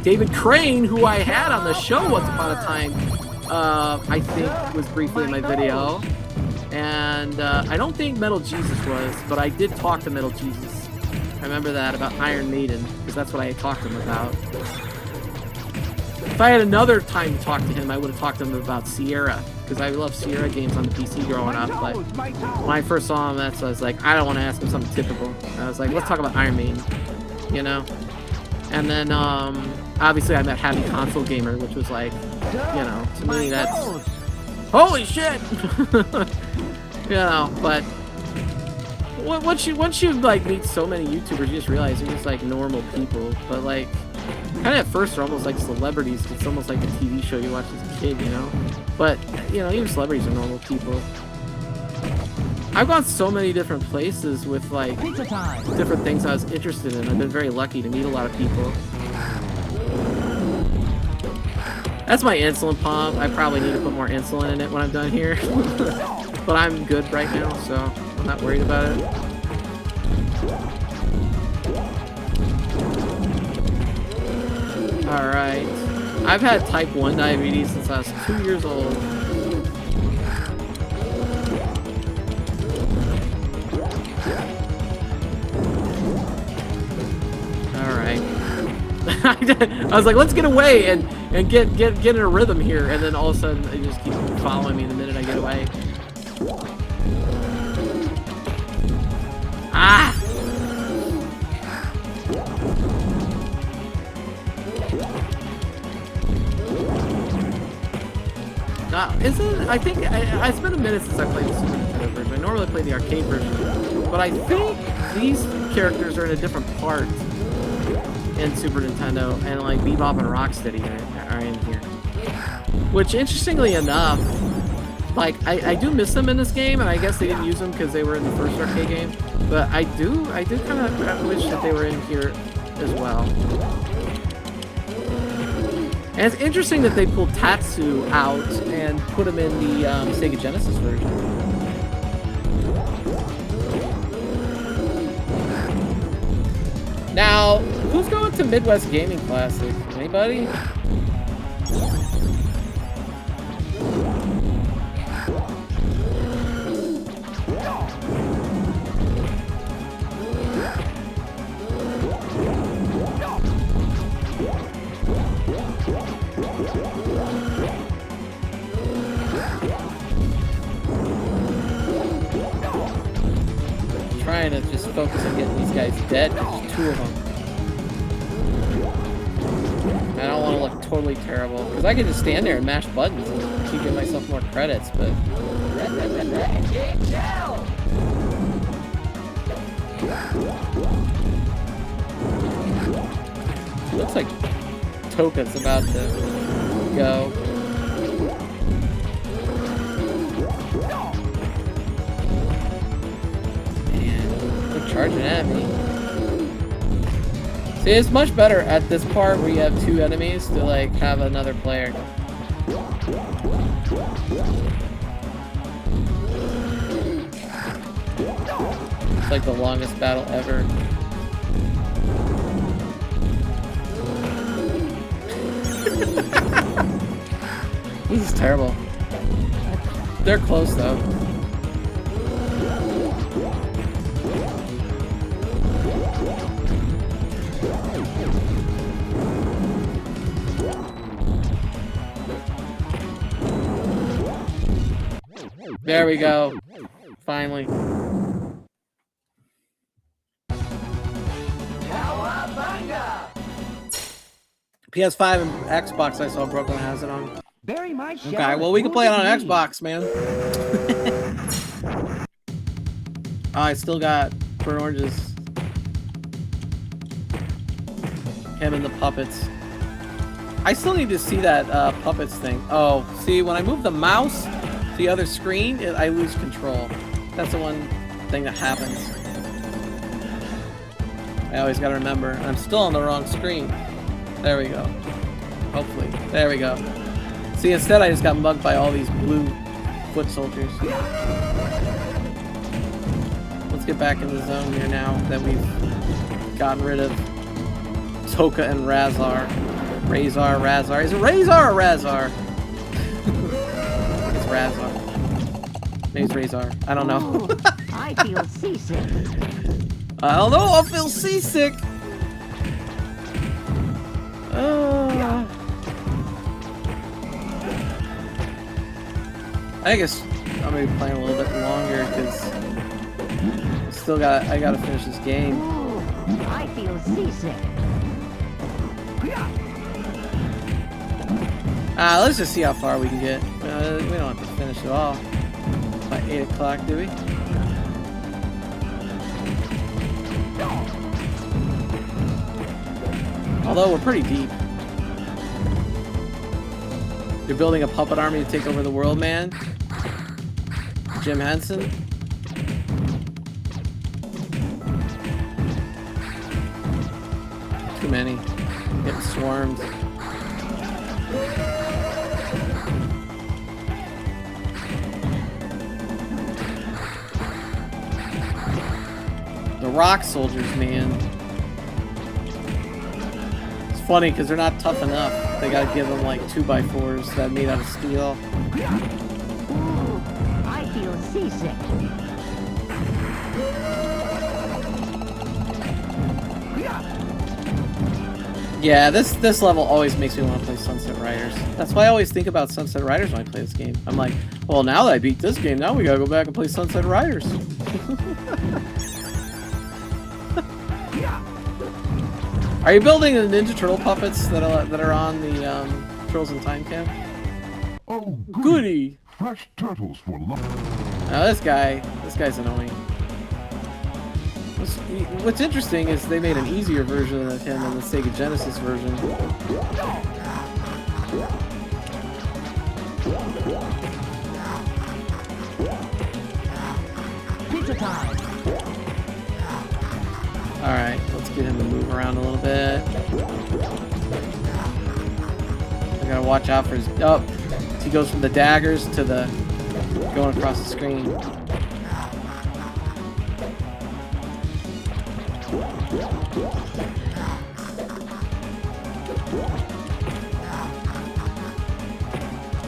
David Crane, who I had on the show once upon a time, I think was briefly in my video. And I don't think Metal Jesus was, but I did talk to Metal Jesus. I remember that about Iron Maiden, because that's what I had talked to him about. If I had another time to talk to him, I would have talked to him about Sierra, because I loved Sierra games on the PC growing up. But when I first saw him, that's I was like, I don't want to ask him something typical. I was like, let's talk about Iron Maiden, you know. And then obviously I met Happy Console Gamer, which was like, you know, to me that's holy shit. You know, but once you like meet so many YouTubers, you just realize they're just like normal people. But like, kind of at first they're almost like celebrities. It's almost like a TV show you watch as a kid, you know. But you know, even celebrities are normal people. I've gone so many different places with like different things I was interested in. I've been very lucky to meet a lot of people. That's my insulin pump. I probably need to put more insulin in it when I'm done here. But I'm good right now, so I'm not worried about it. Alright. I've had type 1 diabetes since I was 2 years old. Alright. I was like, let's get away and get in a rhythm here, and then all of a sudden they just keep following me the minute I get away. Ah! Isn't I think it's been a minute since I played the Super Nintendo version. I normally play the arcade version, but I think these characters are in a different part in Super Nintendo, and like Bebop and Rocksteady are in here. Which, interestingly enough, Like, I do miss them in this game, and I guess they didn't use them because they were in the first arcade game. But I do kind of wish that they were in here as well. And it's interesting that they pulled Tatsu out and put him in the Sega Genesis version. Now, who's going to Midwest Gaming Classic? Anybody? Trying to just focus on getting these guys dead. There's 2 of them. I don't want to look totally terrible because I could just stand there and mash buttons and keep giving myself more credits, but looks like Toka's about to go. Charging at me. See, it's much better at this part where you have 2 enemies to like have another player. It's like the longest battle ever. This is terrible. They're close though. There we go. Finally. PS5 and Xbox I saw Brooklyn has it on. Bury my shell. Okay, well we can play it on Xbox, man. Oh, I still got Burnt Oranges. Him and the puppets. I still need to see that puppets thing. Oh, see, when I move the mouse to the other screen, I lose control. That's the one thing that happens. I always gotta remember. I'm still on the wrong screen. There we go. Hopefully. There we go. See, instead I just got mugged by all these blue foot soldiers. Let's get back in the zone here now that we've gotten rid of Toka and Razar. Razar. Is it Razar or Razar? It's Razar. Maybe it's Razar. I don't know. I feel seasick. I don't know. I feel seasick. I guess I'm gonna be playing a little bit longer because I gotta finish this game. Ooh, I feel seasick. Let's just see how far we can get. We don't have to finish it all by 8 o'clock, do we? Although we're pretty deep. You're building a puppet army to take over the world, man. Jim Henson. Too many. Getting swarmed. The rock soldiers, man. It's funny because they're not tough enough. They gotta give them like 2x4s that are made out of steel. Ooh, I feel seasick. Yeah, this level always makes me want to play Sunset Riders. That's why I always think about Sunset Riders when I play this game. I'm like, well, now that I beat this game, now we gotta go back and play Sunset Riders. Are you building the Ninja Turtle puppets that are on the Turtles in Time Camp? Oh, Goody! Fresh turtles for lunch. Now this guy's annoying. What's interesting is they made an easier version of him than the Sega Genesis version. Pizza time. Alright, let's get him to move around a little bit. I gotta watch out for his... Oh! He goes from the daggers to the... going across the screen.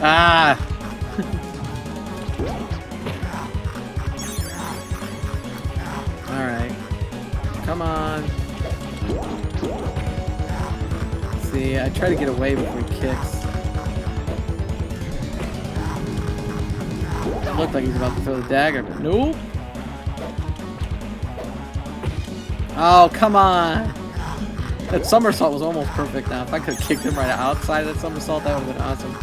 Ah! Alright. Come on. See, I try to get away before he kicks. It looked like he was about to throw the dagger, but nope. Oh, come on! That somersault was almost perfect now. If I could have kicked him right outside of that somersault, that would have been awesome.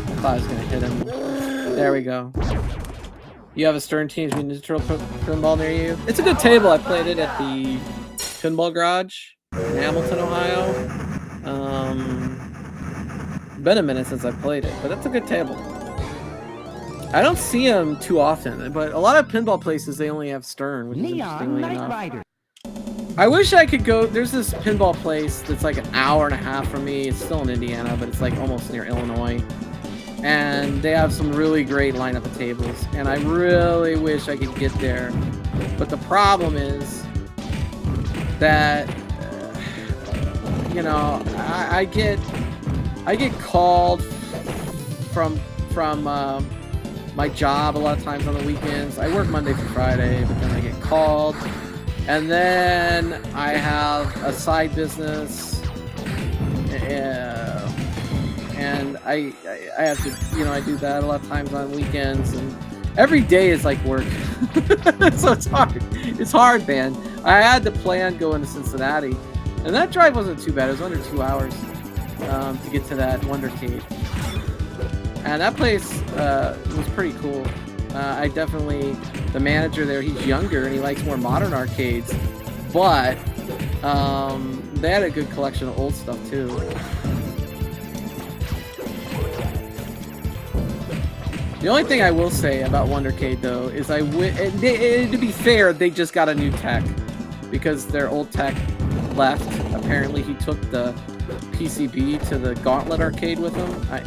I thought I was gonna hit him. There we go. You have a Stern Teams Mutant pinball near you? It's a good table. I played it at the Pinball Garage in Hamilton, Ohio. Been a minute since I played it, but that's a good table. I don't see them too often, but a lot of pinball places, they only have Stern, which is Neon interestingly Knight enough. Rider. I wish I could go. There's this pinball place that's like an hour and a half from me. It's still in Indiana, but it's like almost near Illinois. And they have some really great lineup of tables. And I really wish I could get there. But the problem is that, you know, I get called from my job a lot of times on the weekends. I work Monday through Friday, but then I get called. And then I have a side business, and I have to, you know, I do that a lot of times on weekends, and every day is like work. So it's hard. It's hard, man. I had to plan going to Cincinnati, and that drive wasn't too bad. It was under 2 hours to get to that Wondercade, and that place was pretty cool. I definitely, the manager there, he's younger and he likes more modern arcades, but they had a good collection of old stuff too. The only thing I will say about Wondercade though is to be fair, they just got a new tech because their old tech left. Apparently he took the PCB to the Gauntlet arcade with him. I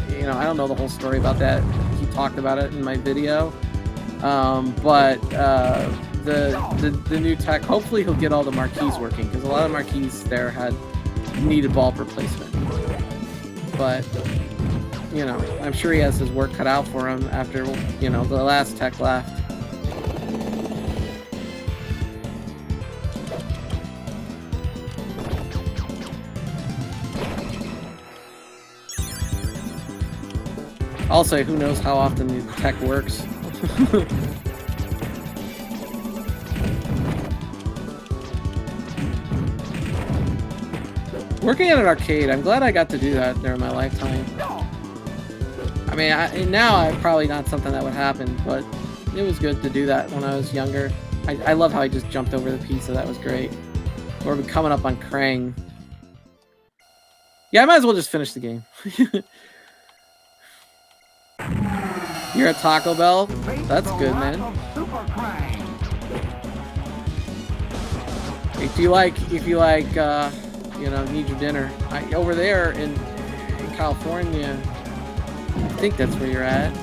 don't know the whole story about that. He talked about it in my video. But the new tech, hopefully he'll get all the marquees working, because a lot of marquees there needed bulb replacement. But, you know, I'm sure he has his work cut out for him after, you know, the last tech left. Also, who knows how often the tech works. Working at an arcade, I'm glad I got to do that during my lifetime. I mean, now probably not something that would happen, but it was good to do that when I was younger. I love how I just jumped over the pizza. That was great. We're coming up on Krang. Yeah, I might as well just finish the game. You're at Taco Bell? That's good, man. If you like, you know, need your dinner. Over there in California, I think that's where you're at.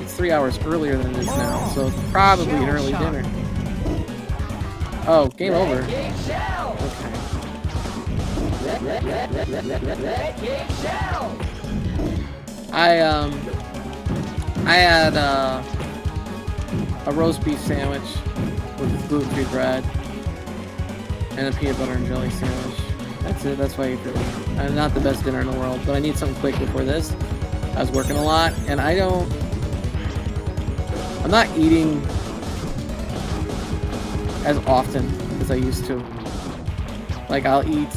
It's 3 hours earlier than it is now, so it's probably an early dinner. Oh, game over. Okay. I had a roast beef sandwich with gluten-free bread and a peanut butter and jelly sandwich. That's it. That's why I ate it. Not the best dinner in the world, but I need something quick before this. I was working a lot, and I'm not eating as often as I used to. Like, I'll eat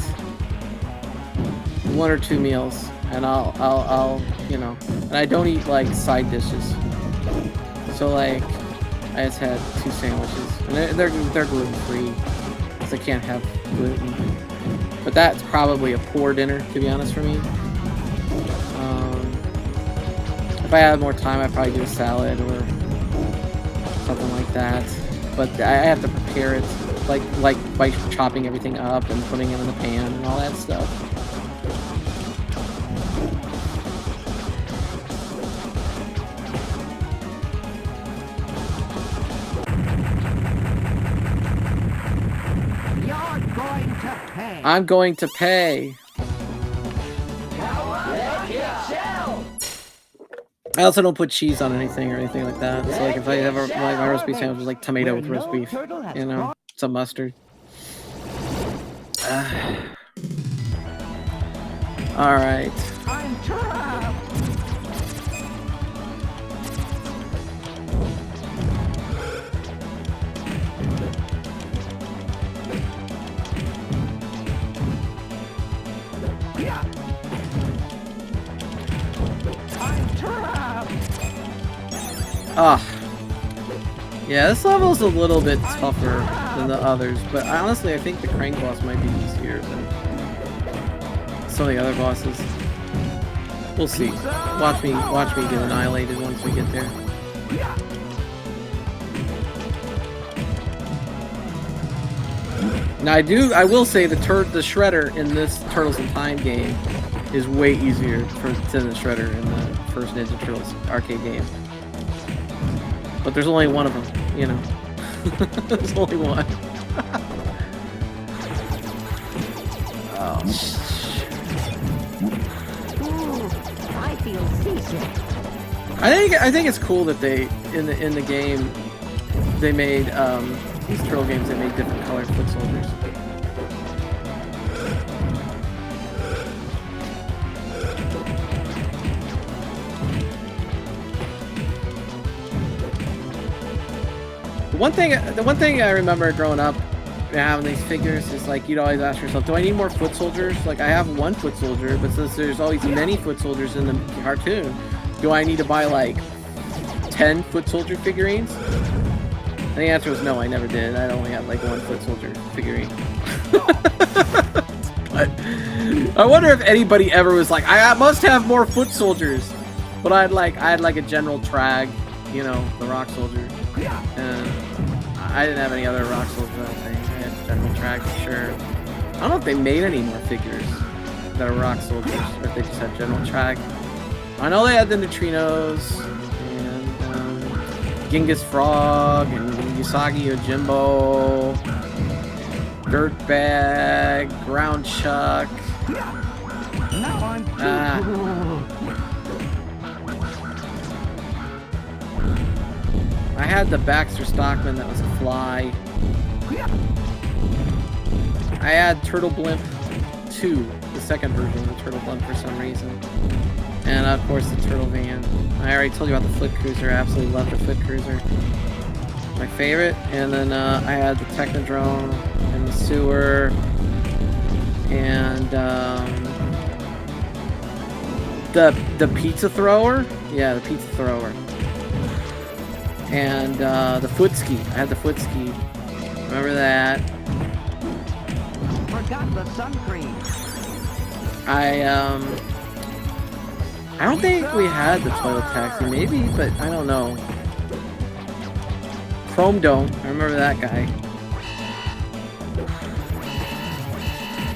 1 or 2 meals and I'll you know, and I don't eat like side dishes. So like, I just had 2 sandwiches, and they're gluten free, because I can't have gluten. But that's probably a poor dinner, to be honest, for me. If I had more time, I'd probably do a salad or something like that. But I have to prepare it, like by chopping everything up and putting it in the pan and all that stuff. You're going to pay. I'm going to pay. I also don't put cheese on anything or anything like that. So like if I have my roast beef sandwich is like tomato with roast beef, you know, some mustard. All right. I'm trapped. Yeah. I'm trapped. Ah. Yeah, this level's a little bit tougher than the others, but honestly, I think the Crank boss might be easier than some of the other bosses. We'll see. Watch me get annihilated once we get there. Now I will say the Shredder in this Turtles in Time game is way easier than the Shredder in the first Ninja Turtles arcade game. But there's only one of them, you know. There's only one. Oh. Ooh, I feel seasick. I think it's cool that they in the game they made these turtle games, they made different colored foot soldiers. The one thing I remember growing up having these figures is like you'd always ask yourself, do I need more foot soldiers? Like I have one foot soldier, but since there's always many foot soldiers in the cartoon, do I need to buy like 10 foot soldier figurines? And the answer was no, I never did. I only had like one foot soldier figurine. But I wonder if anybody ever was like, I must have more foot soldiers. But I had like a general Trag, you know, the rock soldier. And I didn't have any other rock soldiers, I don't think. I had general Trag for sure. I don't know if they made any more figures that are rock soldiers, or if they just had general Trag. I know they had the neutrinos, and Genghis Frog, and Usagi Yojimbo, Dirtbag, Ground Chuck. Now I'm I had the Baxter Stockman that was a fly. I had Turtle Blimp 2, the second version of the Turtle Blimp for some reason. And of course the Turtle Van. I already told you about the Foot Cruiser. I absolutely love the Foot Cruiser. My favorite. And then I had the Technodrome and the Sewer. And the Pizza Thrower. Yeah, the Pizza Thrower. And the Footski. I had the Footski. Remember that. forgot the sun cream. I don't think we had the Toilet Taxi, maybe, but I don't know. Chrome Dome, I remember that guy.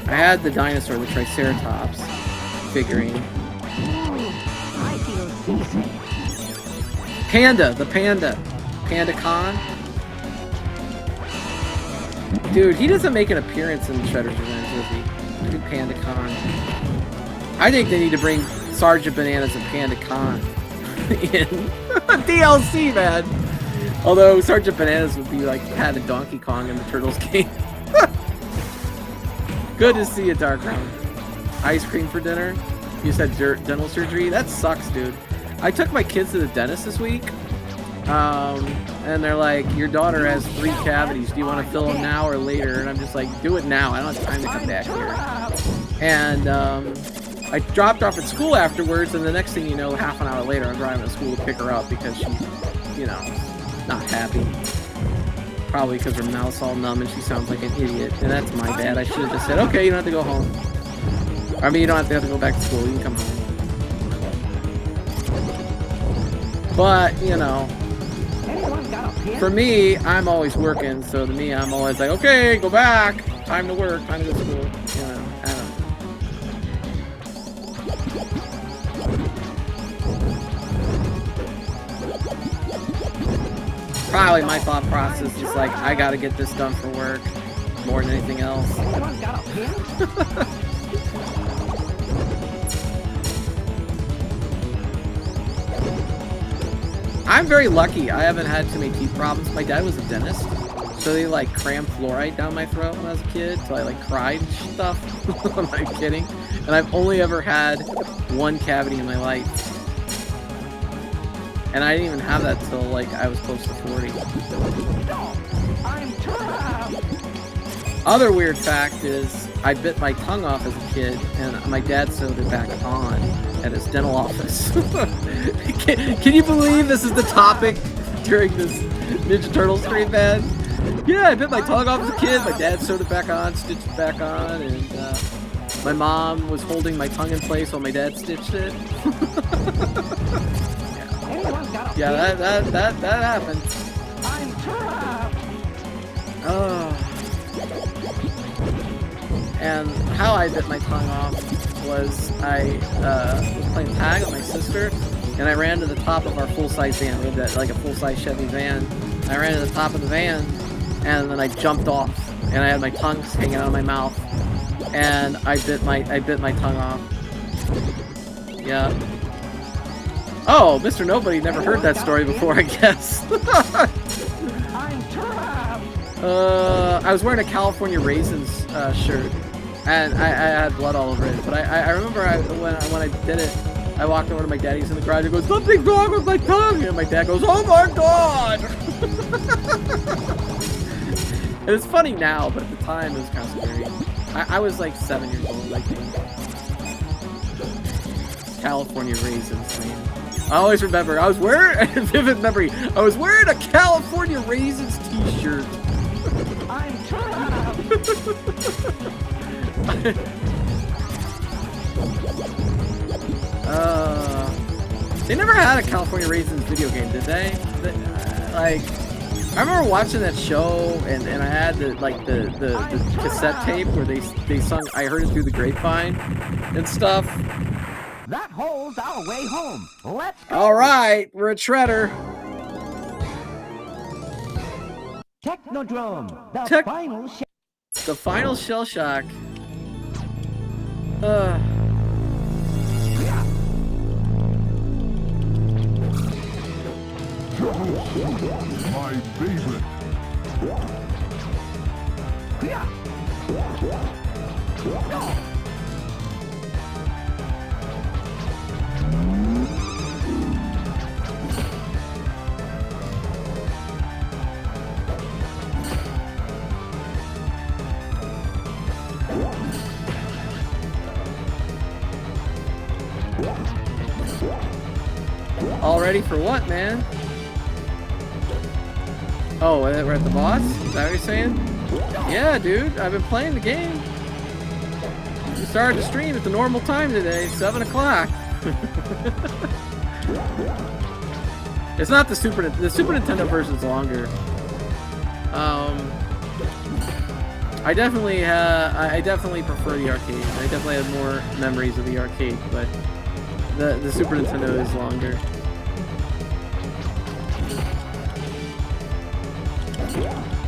I had the dinosaur, the Triceratops figurine. I feel seasick. Panda, the Panda. Panda Khan. Dude, he doesn't make an appearance in Shredder's Revenge, does he? Dude, Panda Khan. I think they need to bring Sergeant Bananas and Panda Khan in DLC, man. Although Sergeant Bananas would be like Pat and Donkey Kong in the Turtles game. Good to see you, Darkround. Ice cream for dinner? You said dental surgery? That sucks, dude. I took my kids to the dentist this week. And they're like, your daughter has 3 cavities. Do you want to fill them now or later? And I'm just like, do it now. I don't have time to come back here. And I dropped her off at school afterwards, and the next thing you know, half an hour later, I'm driving to school to pick her up because she's, you know, not happy. Probably because her mouth's all numb and she sounds like an idiot. And that's my bad. I should have just said, okay, you don't have to go home. I mean, you don't have to go back to school. You can come home. But, you know, Anyone got a pin? for me, I'm always working. So to me, I'm always like, okay, go back. Time to work. Time to go to school. You know, I don't know. Probably my thought process is like, I gotta get this done for work more than anything else. Anyone got a pin? I'm very lucky. I haven't had too many teeth problems. My dad was a dentist, so they like crammed fluoride down my throat when I was a kid, so I like cried and stuff. I'm not kidding. And I've only ever had one cavity in my life. And I didn't even have that till like I was close to 40. I'm trapped. Other weird fact is I bit my tongue off as a kid, and my dad sewed it back on at his dental office. Can you believe this is the topic during this Ninja Turtle stream, man? Yeah, I bit my tongue off as a kid. My dad sewed it back on, stitched it back on, and my mom was holding my tongue in place while my dad stitched it. Anyone got a Yeah, pin? that happened. I'm trapped. Oh. And how I bit my tongue off was I was playing tag with my sister, and I ran to the top of our full-size van. We had that, like a full-size Chevy van. I ran to the top of the van, and then I jumped off, and I had my tongue hanging out of my mouth, and I bit my tongue off. Yeah. Oh, Mr. Nobody never heard that story before, I guess. I'm trapped. I was wearing a California Raisins shirt, and I had blood all over it. But I remember when I did it, I walked over to my dad. He's in the garage. He goes, "Something's wrong with my tongue," and my dad goes, "Oh my god!" And it's funny now, but at the time it was kind of scary. I was like 7 years old, I think. California Raisins, man. I always remember. I was wearing vivid memory. I was wearing a California Raisins T-shirt. I'm trapped. They never had a California Raisins video game, did they? Like, I remember watching that show, and I had the cassette tape where they sung "I Heard It Through the Grapevine" and stuff. That hole's our way home. Let's go. All right, we're at Shredder. Technodrome. The Tech- final The final shell shock. My favorite. All ready for what, man? Oh, we're at the boss? Is that what you're saying? Yeah, dude. I've been playing the game. We started the stream at the normal time today, 7 o'clock. It's not the Super Nintendo version's longer. I definitely prefer the arcade. I definitely have more memories of the arcade, but the Super Nintendo is longer.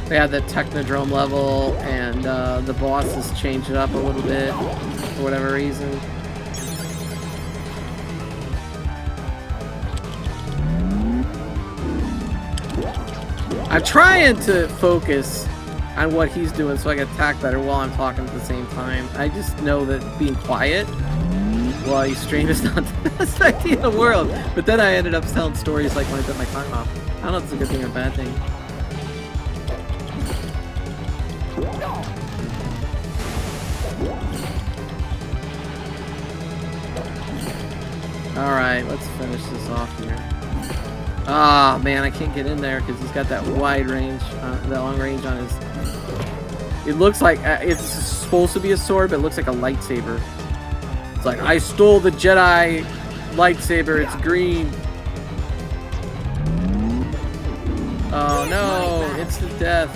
They had the Technodrome level, and the bosses changed it up a little bit for whatever reason. I'm trying to focus on what he's doing so I can attack better while I'm talking at the same time. I just know that being quiet while you stream is not the best idea in the world. But then I ended up telling stories like when I bit my tongue off. I don't know if it's a good thing or a bad thing. Alright, let's finish this off here. Ah, man, I can't get in there because he's got that wide range, that long range on his... It looks like, it's supposed to be a sword, but it looks like a lightsaber. It's like, I stole the Jedi lightsaber, it's green. Oh no, instant death.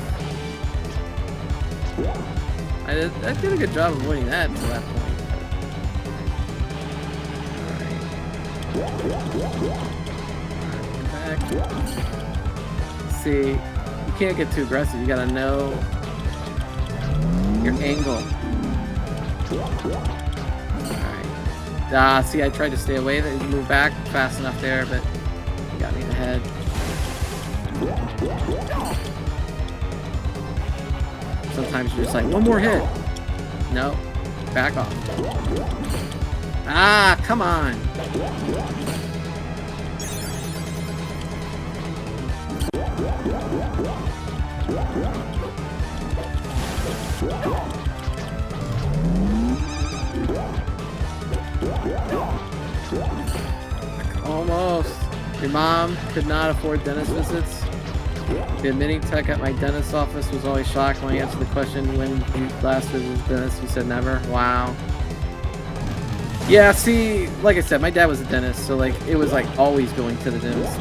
I did a good job of avoiding that until that point. Alright. Back. See, you can't get too aggressive, you gotta know your angle. Alright. See, I tried to stay away, then move back fast enough there, but you got me in the head. Sometimes you're just like, one more hit. No, back off. Ah, come on. Almost. Your mom could not afford dentist visits. The admitting tech at my dentist's office was always shocked when I answered the question when you last visited the dentist. You said never. Wow. Yeah, see, like I said, my dad was a dentist, so like it was like always going to the dentist.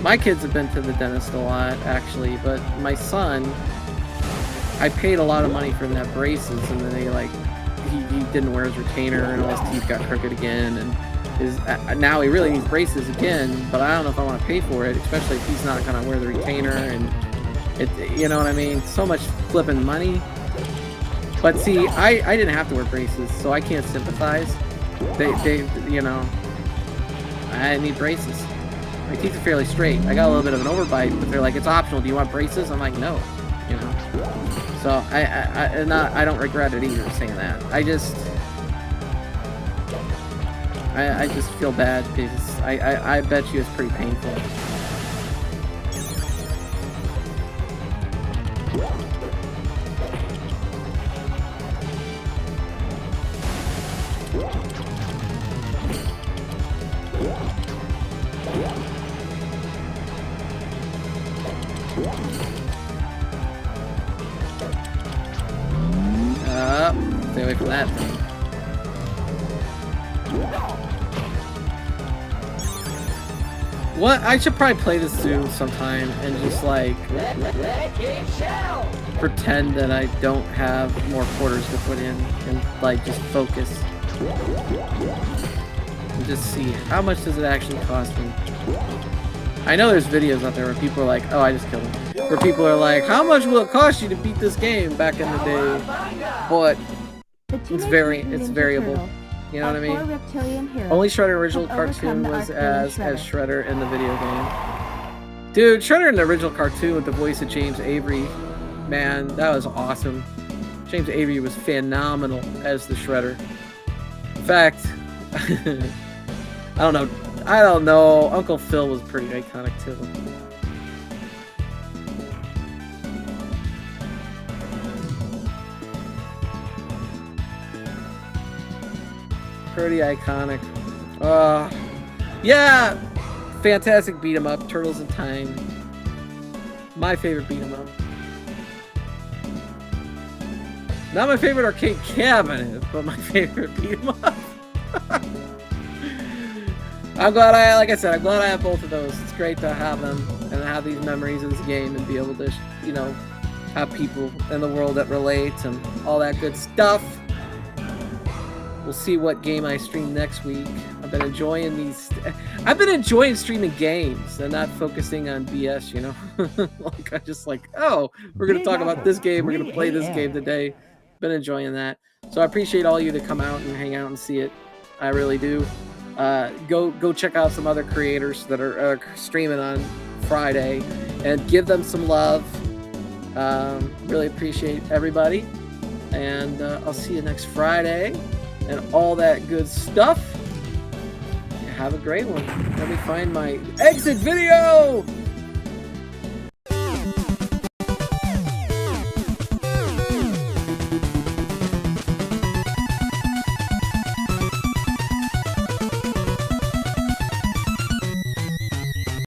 My kids have been to the dentist a lot, actually, but my son, I paid a lot of money for him to have braces, and then they like he didn't wear his retainer, and all his teeth got crooked again, and now he really needs braces again, but I don't know if I want to pay for it, especially if he's not going to wear the retainer, and it, you know what I mean? So much flipping money. But see, I didn't have to wear braces, so I can't sympathize. They you know, I need braces. My teeth are fairly straight. I got a little bit of an overbite, but they're like, it's optional. Do you want braces? I'm like, no, you know. So I don't regret it either saying that. I just feel bad because I bet you it's pretty painful. Stay away from that thing. What? I should probably play this soon sometime and just like pretend that I don't have more quarters to put in and like just focus and just see how much does it actually cost me. I know there's videos out there where people are like, oh, I just killed him. Where people are like, how much will it cost you to beat this game back in the day? But it's variable. You know what I mean? Only Shredder original cartoon was as Shredder in the video game. Dude, Shredder in the original cartoon with the voice of James Avery, man, that was awesome. James Avery was phenomenal as the Shredder. In fact, I don't know. Uncle Phil was pretty iconic too. Pretty iconic. Yeah! Fantastic beat 'em up. Turtles in Time. My favorite beat 'em up. Not my favorite arcade cabinet, but my favorite beat 'em up. I'm glad like I said, I'm glad I have both of those. It's great to have them and have these memories of this game and be able to, you know, have people in the world that relate and all that good stuff. We'll see what game I stream next week. I've been enjoying these. I've been enjoying streaming games and not focusing on BS, you know? Like, I just like, oh, we're going to talk about this game. We're going to play this game today. Been enjoying that. So I appreciate all you to come out and hang out and see it. I really do. Go check out some other creators that are streaming on Friday and give them some love. Really appreciate everybody. And I'll see you next Friday. And all that good stuff. Have a great one. Let me find my exit video.